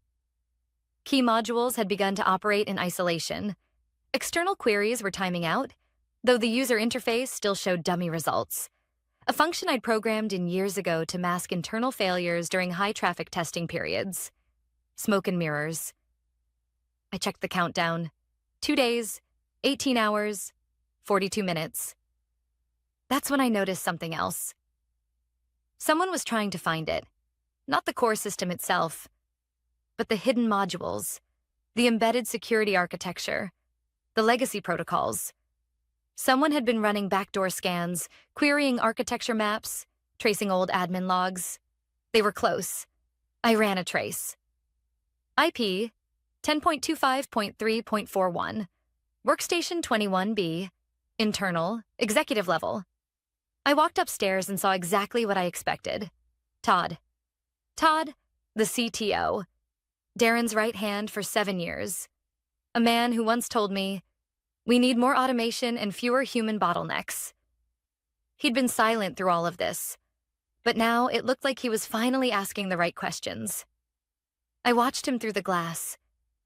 Key modules had begun to operate in isolation. External queries were timing out, though the user interface still showed dummy results, a function I'd programmed in years ago to mask internal failures during high-traffic testing periods. Smoke and mirrors. I checked the countdown. 2 days, 18 hours, 42 minutes. That's when I noticed something else. Someone was trying to find it. Not the core system itself, but the hidden modules, the embedded security architecture, the legacy protocols. Someone had been running backdoor scans, querying architecture maps, tracing old admin logs. They were close. I ran a trace. IP 10.25.3.41, Workstation 21B, internal, executive level. I walked upstairs and saw exactly what I expected. Todd, the CTO, Darren's right hand for 7 years. A man who once told me, "We need more automation and fewer human bottlenecks." He'd been silent through all of this, but now it looked like he was finally asking the right questions. I watched him through the glass,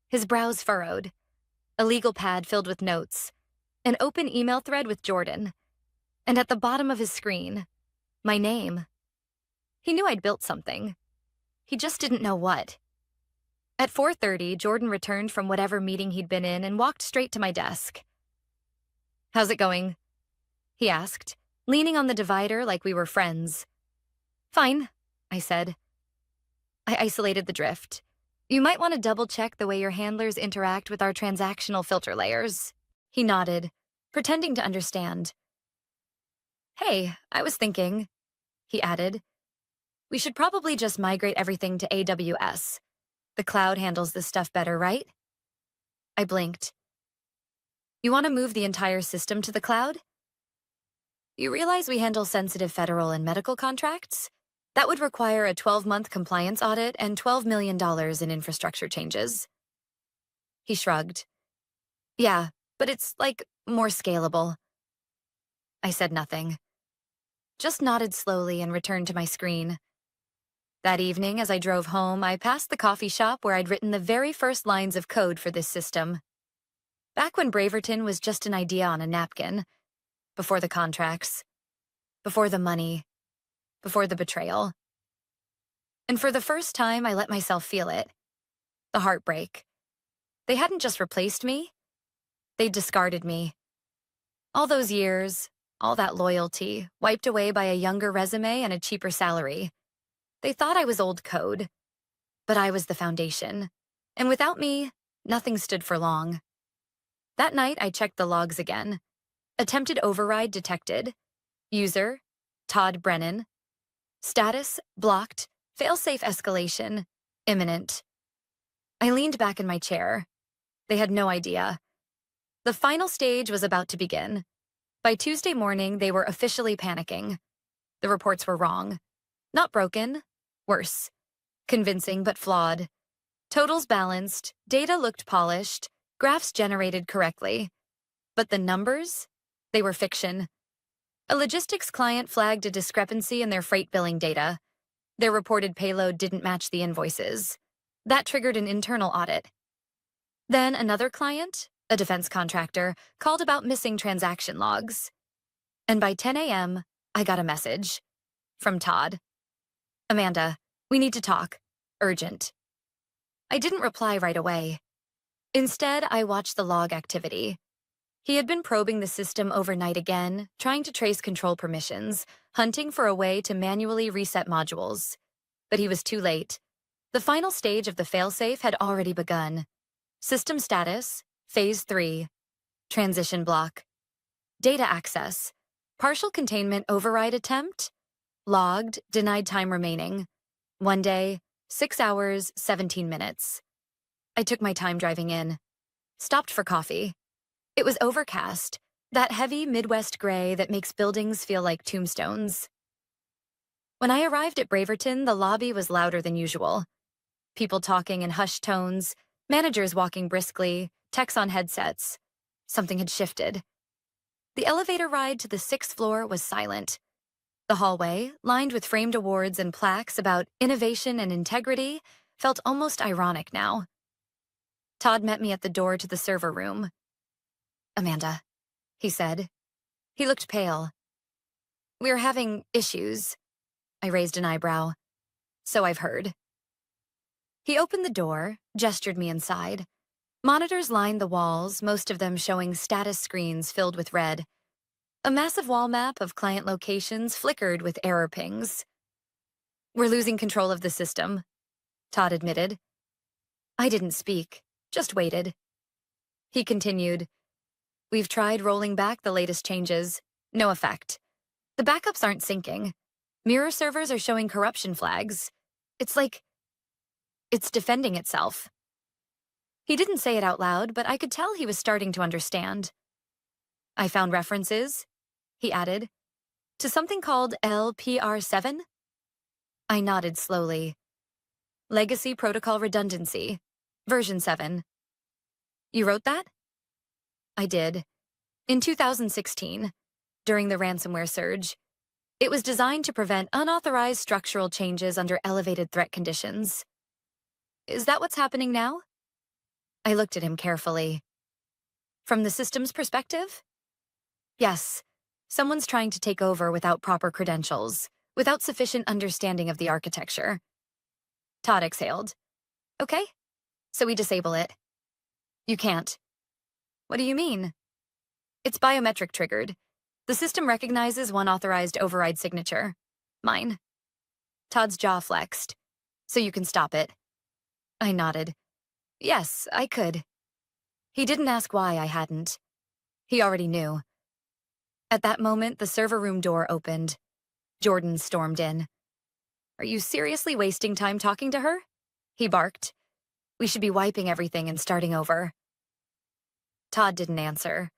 his brows furrowed, a legal pad filled with notes, an open email thread with Jordan, and at the bottom of his screen, my name. He knew I'd built something. He just didn't know what. At 4:30, Jordan returned from whatever meeting he'd been in and walked straight to my desk. "How's it going?" he asked, leaning on the divider like we were friends. "Fine," I said. I isolated the drift. "You might want to double-check the way your handlers interact with our transactional filter layers." He nodded, pretending to understand. "Hey, I was thinking," he added, "we should probably just migrate everything to AWS. The cloud handles this stuff better, right?" I blinked. "You want to move the entire system to the cloud?" "You realize we handle sensitive federal and medical contracts? That would require a 12-month compliance audit and $12 million in infrastructure changes." He shrugged. "Yeah, but it's, more scalable." I said nothing, just nodded slowly and returned to my screen. That evening, as I drove home, I passed the coffee shop where I'd written the very first lines of code for this system. Back when Braverton was just an idea on a napkin, before the contracts, before the money, before the betrayal. And for the first time, I let myself feel it. The heartbreak. They hadn't just replaced me, they discarded me. All those years, all that loyalty, wiped away by a younger resume and a cheaper salary. They thought I was old code, but I was the foundation. And without me, nothing stood for long. That night, I checked the logs again. Attempted override detected. User, Todd Brennan. Status, blocked. Failsafe escalation, imminent. I leaned back in my chair. They had no idea. The final stage was about to begin. By Tuesday morning, they were officially panicking. The reports were wrong. Not broken, worse. Convincing but flawed. Totals balanced, data looked polished, graphs generated correctly. But the numbers? They were fiction. A logistics client flagged a discrepancy in their freight billing data. Their reported payload didn't match the invoices. That triggered an internal audit. Then another client, a defense contractor, called about missing transaction logs. And by 10 a.m., I got a message. From Todd. "Amanda, we need to talk. Urgent." I didn't reply right away. Instead, I watched the log activity. He had been probing the system overnight again, trying to trace control permissions, hunting for a way to manually reset modules. But he was too late. The final stage of the failsafe had already begun. System status, Phase 3. Transition block. Data access. Partial containment override attempt. Logged, denied time remaining. 1 day, 6 hours, 17 minutes. I took my time driving in. Stopped for coffee. It was overcast, that heavy Midwest gray that makes buildings feel like tombstones. When I arrived at Braverton, the lobby was louder than usual. People talking in hushed tones, managers walking briskly, techs on headsets. Something had shifted. The elevator ride to the 6th floor was silent. The hallway, lined with framed awards and plaques about innovation and integrity, felt almost ironic now. Todd met me at the door to the server room. "Amanda," he said. He looked pale. "We're having issues." I raised an eyebrow. "So I've heard." He opened the door, gestured me inside. Monitors lined the walls, most of them showing status screens filled with red. A massive wall map of client locations flickered with error pings. "We're losing control of the system," Todd admitted. I didn't speak, just waited. He continued, "We've tried rolling back the latest changes. No effect. The backups aren't syncing. Mirror servers are showing corruption flags. It's like it's defending itself." He didn't say it out loud, but I could tell he was starting to understand. "I found references," he added, "to something called LPR7. I nodded slowly. "Legacy Protocol Redundancy, version 7. You wrote that? I did. In 2016, during the ransomware surge, it was designed to prevent unauthorized structural changes under elevated threat conditions. Is that what's happening now? I looked at him carefully. From the system's perspective? Yes. Someone's trying to take over without proper credentials, without sufficient understanding of the architecture. Todd exhaled. Okay, so we disable it. You can't. What do you mean? It's biometric triggered. The system recognizes one authorized override signature. Mine. Todd's jaw flexed. So you can stop it. I nodded. Yes, I could. He didn't ask why I hadn't. He already knew. At that moment, the server room door opened. Jordan stormed in. Are you seriously wasting time talking to her? He barked. We should be wiping everything and starting over. Todd didn't answer.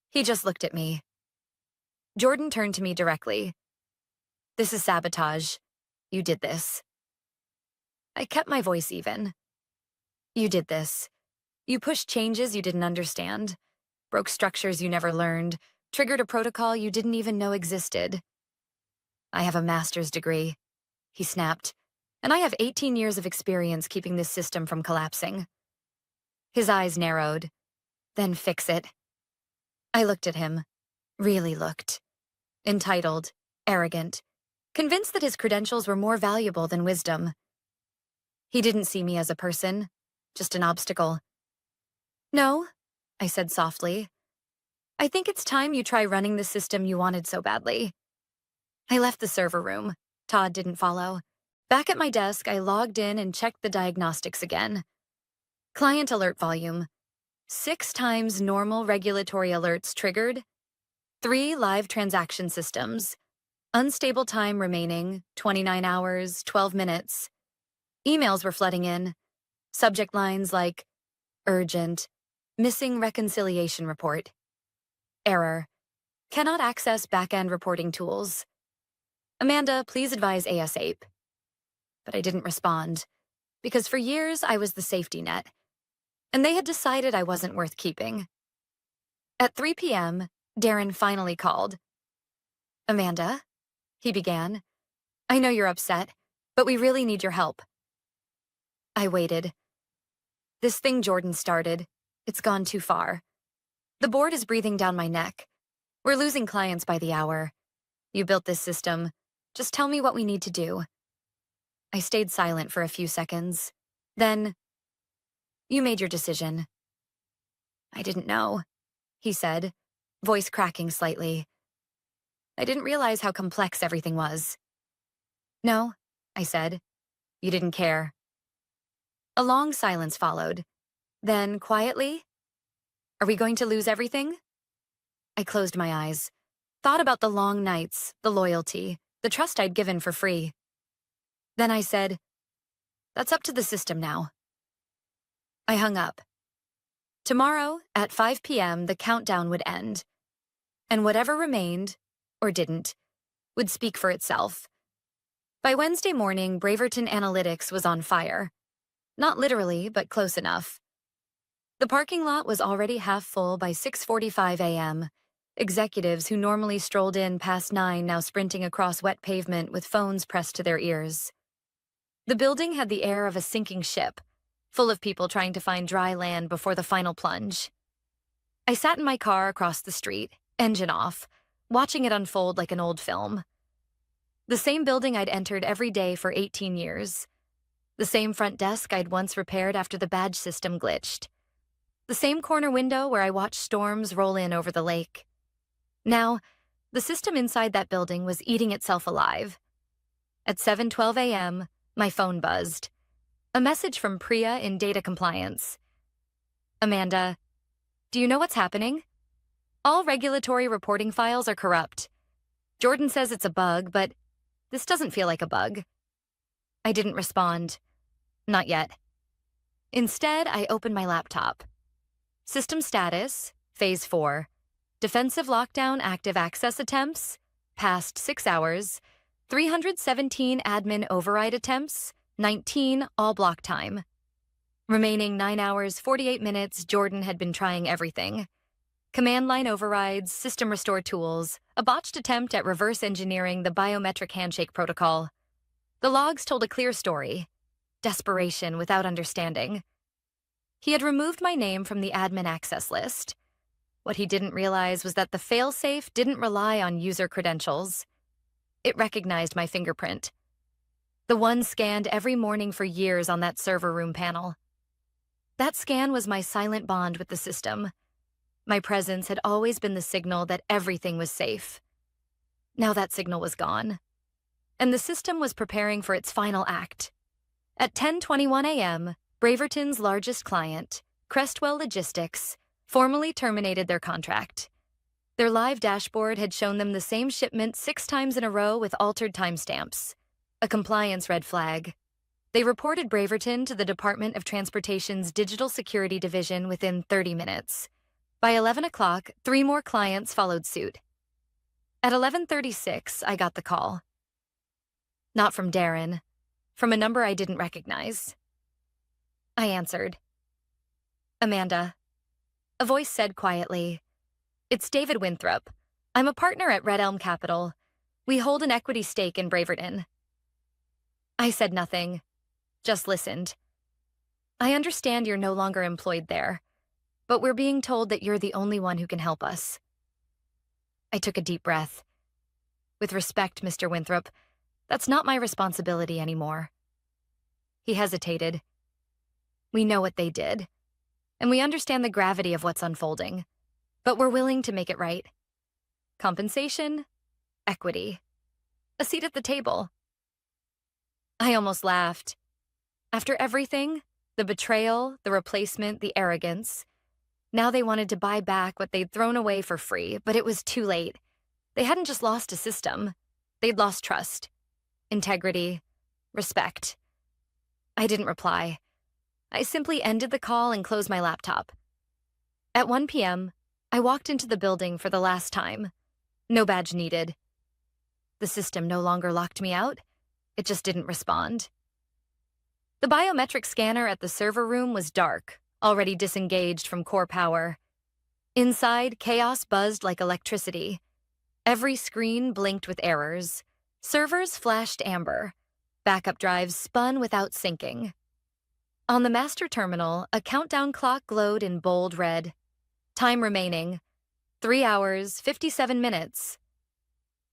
He just looked at me. Jordan turned to me directly. This is sabotage. You did this. I kept my voice even. You did this. You pushed changes you didn't understand, broke structures you never learned, triggered a protocol you didn't even know existed. I have a master's degree, he snapped, and I have 18 years of experience keeping this system from collapsing. His eyes narrowed. Then fix it. I looked at him. Really looked. Entitled, arrogant, convinced that his credentials were more valuable than wisdom. He didn't see me as a person, just an obstacle. No, I said softly. I think it's time you try running the system you wanted so badly. I left the server room. Todd didn't follow. Back at my desk, I logged in and checked the diagnostics again. Client alert volume. 6 times normal regulatory alerts triggered. 3 live transaction systems. Unstable time remaining, 29 hours, 12 minutes. Emails were flooding in. Subject lines like, urgent, missing reconciliation report. Error, cannot access back-end reporting tools. Amanda, please advise ASAP. But I didn't respond, because for years I was the safety net, and they had decided I wasn't worth keeping. At 3 p.m., Darren finally called. Amanda, he began. I know you're upset, but we really need your help. I waited. This thing Jordan started, it's gone too far. The board is breathing down my neck. We're losing clients by the hour. You built this system. Just tell me what we need to do. I stayed silent for a few seconds. Then, you made your decision. I didn't know, he said, voice cracking slightly. I didn't realize how complex everything was. No, I said. You didn't care. A long silence followed. Then, quietly, are we going to lose everything? I closed my eyes, thought about the long nights, the loyalty, the trust I'd given for free. Then I said, that's up to the system now. I hung up. Tomorrow, at 5 p.m., the countdown would end. And whatever remained, or didn't, would speak for itself. By Wednesday morning, Braverton Analytics was on fire. Not literally, but close enough. The parking lot was already half full by 6:45 a.m., executives who normally strolled in past 9 now sprinting across wet pavement with phones pressed to their ears. The building had the air of a sinking ship, full of people trying to find dry land before the final plunge. I sat in my car across the street, engine off, watching it unfold like an old film. The same building I'd entered every day for 18 years. The same front desk I'd once repaired after the badge system glitched. The same corner window where I watched storms roll in over the lake. Now, the system inside that building was eating itself alive. At 7:12 a.m., my phone buzzed. A message from Priya in data compliance. Amanda, do you know what's happening? All regulatory reporting files are corrupt. Jordan says it's a bug, but this doesn't feel like a bug. I didn't respond. Not yet. Instead, I opened my laptop. System status, Phase 4. Defensive lockdown active access attempts, past 6 hours. 317 admin override attempts, 19 all block time. Remaining 9 hours, 48 minutes, Jordan had been trying everything. Command line overrides, system restore tools, a botched attempt at reverse engineering the biometric handshake protocol. The logs told a clear story. Desperation without understanding. He had removed my name from the admin access list. What he didn't realize was that the failsafe didn't rely on user credentials. It recognized my fingerprint. The one scanned every morning for years on that server room panel. That scan was my silent bond with the system. My presence had always been the signal that everything was safe. Now that signal was gone, and the system was preparing for its final act. At 10:21 a.m., Braverton's largest client, Crestwell Logistics, formally terminated their contract. Their live dashboard had shown them the same shipment 6 times in a row with altered timestamps, a compliance red flag. They reported Braverton to the Department of Transportation's Digital Security Division within 30 minutes. By 11 o'clock, 3 more clients followed suit. At 11:36, I got the call. Not from Darren, from a number I didn't recognize. I answered. Amanda. A voice said quietly, "It's David Winthrop. I'm a partner at Red Elm Capital. We hold an equity stake in Braverton." I said nothing, just listened. "I understand you're no longer employed there, but we're being told that you're the only one who can help us." I took a deep breath. "With respect, Mr. Winthrop, that's not my responsibility anymore." He hesitated. "We know what they did, and we understand the gravity of what's unfolding, but we're willing to make it right. Compensation, equity, a seat at the table." I almost laughed. After everything, the betrayal, the replacement, the arrogance, now they wanted to buy back what they'd thrown away for free, but it was too late. They hadn't just lost a system. They'd lost trust, integrity, respect. I didn't reply. I simply ended the call and closed my laptop. At 1 p.m., I walked into the building for the last time. No badge needed. The system no longer locked me out. It just didn't respond. The biometric scanner at the server room was dark, already disengaged from core power. Inside, chaos buzzed like electricity. Every screen blinked with errors. Servers flashed amber. Backup drives spun without syncing. On the master terminal, a countdown clock glowed in bold red. Time remaining, 3 hours, 57 minutes.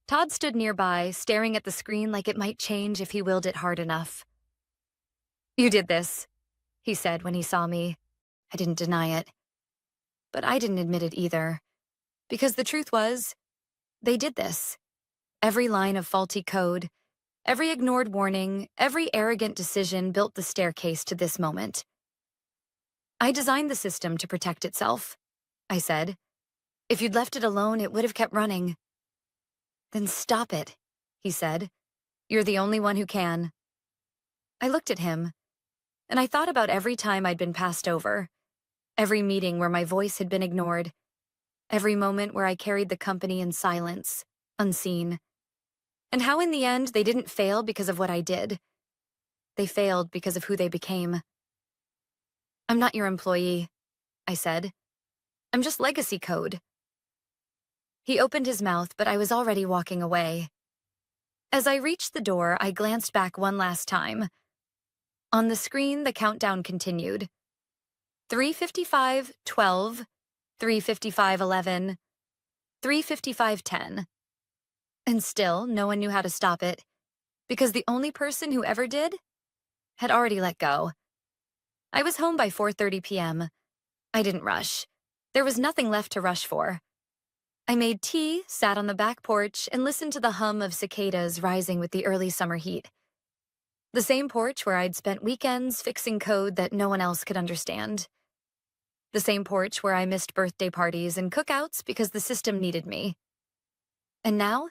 Todd stood nearby, staring at the screen like it might change if he willed it hard enough. "You did this," he said when he saw me. I didn't deny it. But I didn't admit it either. Because the truth was, they did this. Every line of faulty code, every ignored warning, every arrogant decision built the staircase to this moment. "I designed the system to protect itself," I said. "If you'd left it alone, it would have kept running." "Then stop it," he said. "You're the only one who can." I looked at him, and I thought about every time I'd been passed over, every meeting where my voice had been ignored, every moment where I carried the company in silence, unseen, and how in the end they didn't fail because of what I did. They failed because of who they became. "I'm not your employee," I said. "I'm just legacy code." He opened his mouth, but I was already walking away. As I reached the door, I glanced back one last time. On the screen, the countdown continued. 3:55:12, 3:55:11, 3:55:10. And still, no one knew how to stop it, because the only person who ever did had already let go. I was home by 4:30 p.m. I didn't rush. There was nothing left to rush for. I made tea, sat on the back porch, and listened to the hum of cicadas rising with the early summer heat. The same porch where I'd spent weekends fixing code that no one else could understand. The same porch where I missed birthday parties and cookouts because the system needed me. And now?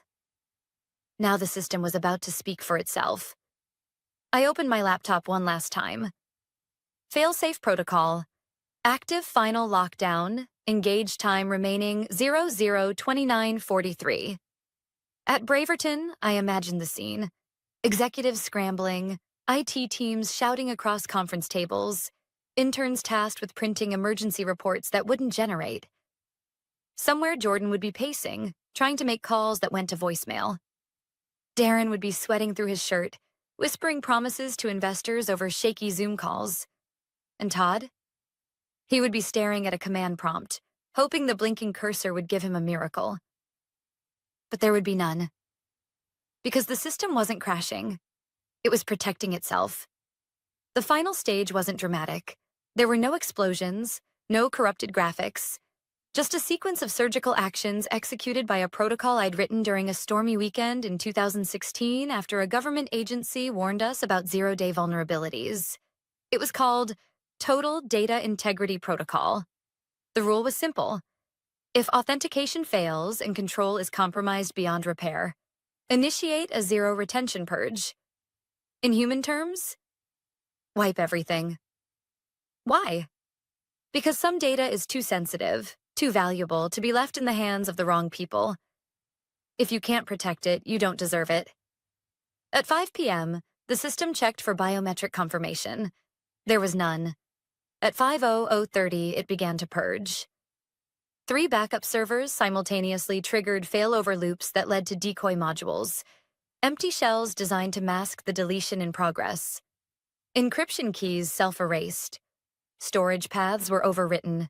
Now the system was about to speak for itself. I opened my laptop one last time. Failsafe protocol. Active final lockdown. Engage time remaining 00:29:43. At Braverton, I imagined the scene. Executives scrambling, IT teams shouting across conference tables. interns tasked with printing emergency reports that wouldn't generate. Somewhere Jordan would be pacing, trying to make calls that went to voicemail. Darren would be sweating through his shirt, whispering promises to investors over shaky Zoom calls. And Todd? He would be staring at a command prompt, hoping the blinking cursor would give him a miracle. But there would be none. Because the system wasn't crashing. It was protecting itself. The final stage wasn't dramatic. There were no explosions, no corrupted graphics, just a sequence of surgical actions executed by a protocol I'd written during a stormy weekend in 2016 after a government agency warned us about zero-day vulnerabilities. It was called Total Data Integrity Protocol. The rule was simple. If authentication fails and control is compromised beyond repair, initiate a zero retention purge. In human terms, wipe everything. Why? Because some data is too sensitive, too valuable to be left in the hands of the wrong people. If you can't protect it, you don't deserve it. At 5 p.m., the system checked for biometric confirmation. There was none. At 5:00:30, it began to purge. 3 backup servers simultaneously triggered failover loops that led to decoy modules, empty shells designed to mask the deletion in progress. Encryption keys self-erased. Storage paths were overwritten.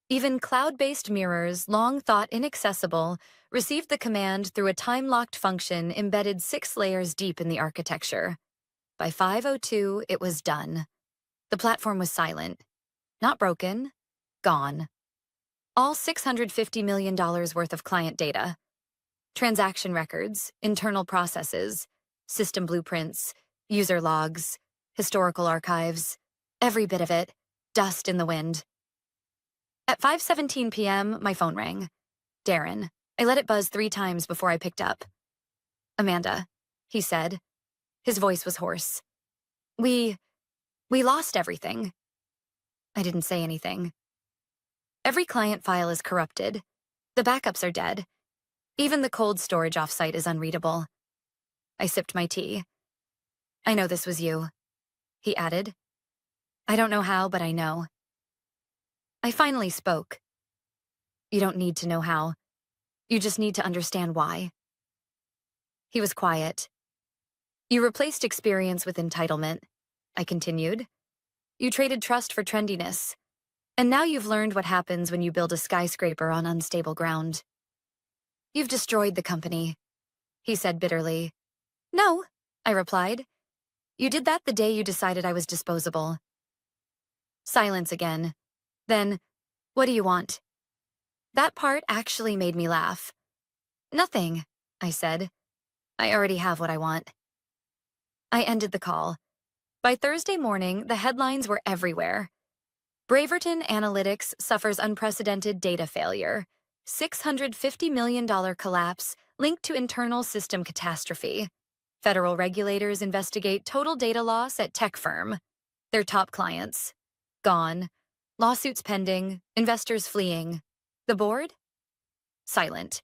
Even cloud-based mirrors, long thought inaccessible, received the command through a time-locked function embedded 6 layers deep in the architecture. By 5:02, it was done. The platform was silent. Not broken. Gone. All $650 million worth of client data. Transaction records, internal processes, system blueprints, user logs, historical archives, every bit of it, dust in the wind. At 5:17 p.m., my phone rang. Darren. I let it buzz 3 times before I picked up. Amanda, he said. His voice was hoarse. We lost everything. I didn't say anything. Every client file is corrupted. The backups are dead. Even the cold storage offsite is unreadable. I sipped my tea. I know this was you, he added. I don't know how, but I know. I finally spoke. You don't need to know how. You just need to understand why. He was quiet. You replaced experience with entitlement, I continued. You traded trust for trendiness. And now you've learned what happens when you build a skyscraper on unstable ground. You've destroyed the company, he said bitterly. No, I replied. You did that the day you decided I was disposable. Silence again. Then, what do you want? That part actually made me laugh. Nothing, I said. I already have what I want. I ended the call. By Thursday morning, the headlines were everywhere. Braverton Analytics suffers unprecedented data failure. $650 million collapse linked to internal system catastrophe. Federal regulators investigate total data loss at tech firm. Their top clients. Gone. Lawsuits pending. Investors fleeing. The board? Silent.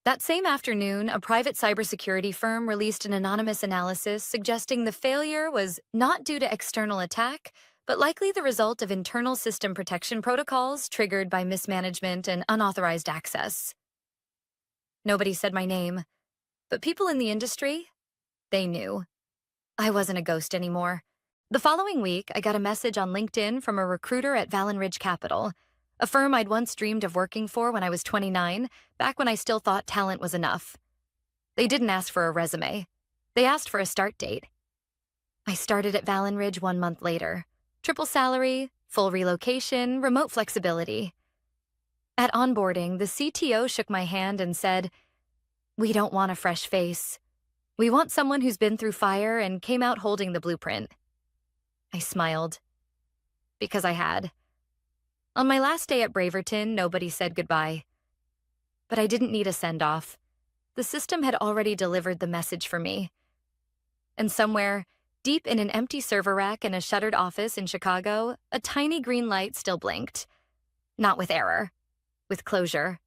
That same afternoon, a private cybersecurity firm released an anonymous analysis suggesting the failure was not due to external attack, but likely the result of internal system protection protocols triggered by mismanagement and unauthorized access. Nobody said my name, but people in the industry, they knew. I wasn't a ghost anymore. The following week, I got a message on LinkedIn from a recruiter at Vallon Ridge Capital, a firm I'd once dreamed of working for when I was 29, back when I still thought talent was enough. They didn't ask for a resume. They asked for a start date. I started at Vallon Ridge 1 month later. Triple salary, full relocation, remote flexibility. At onboarding, the CTO shook my hand and said, "We don't want a fresh face. We want someone who's been through fire and came out holding the blueprint." I smiled. Because I had. On my last day at Braverton, nobody said goodbye. But I didn't need a send-off. The system had already delivered the message for me. And somewhere, deep in an empty server rack in a shuttered office in Chicago, a tiny green light still blinked. Not with error, with closure.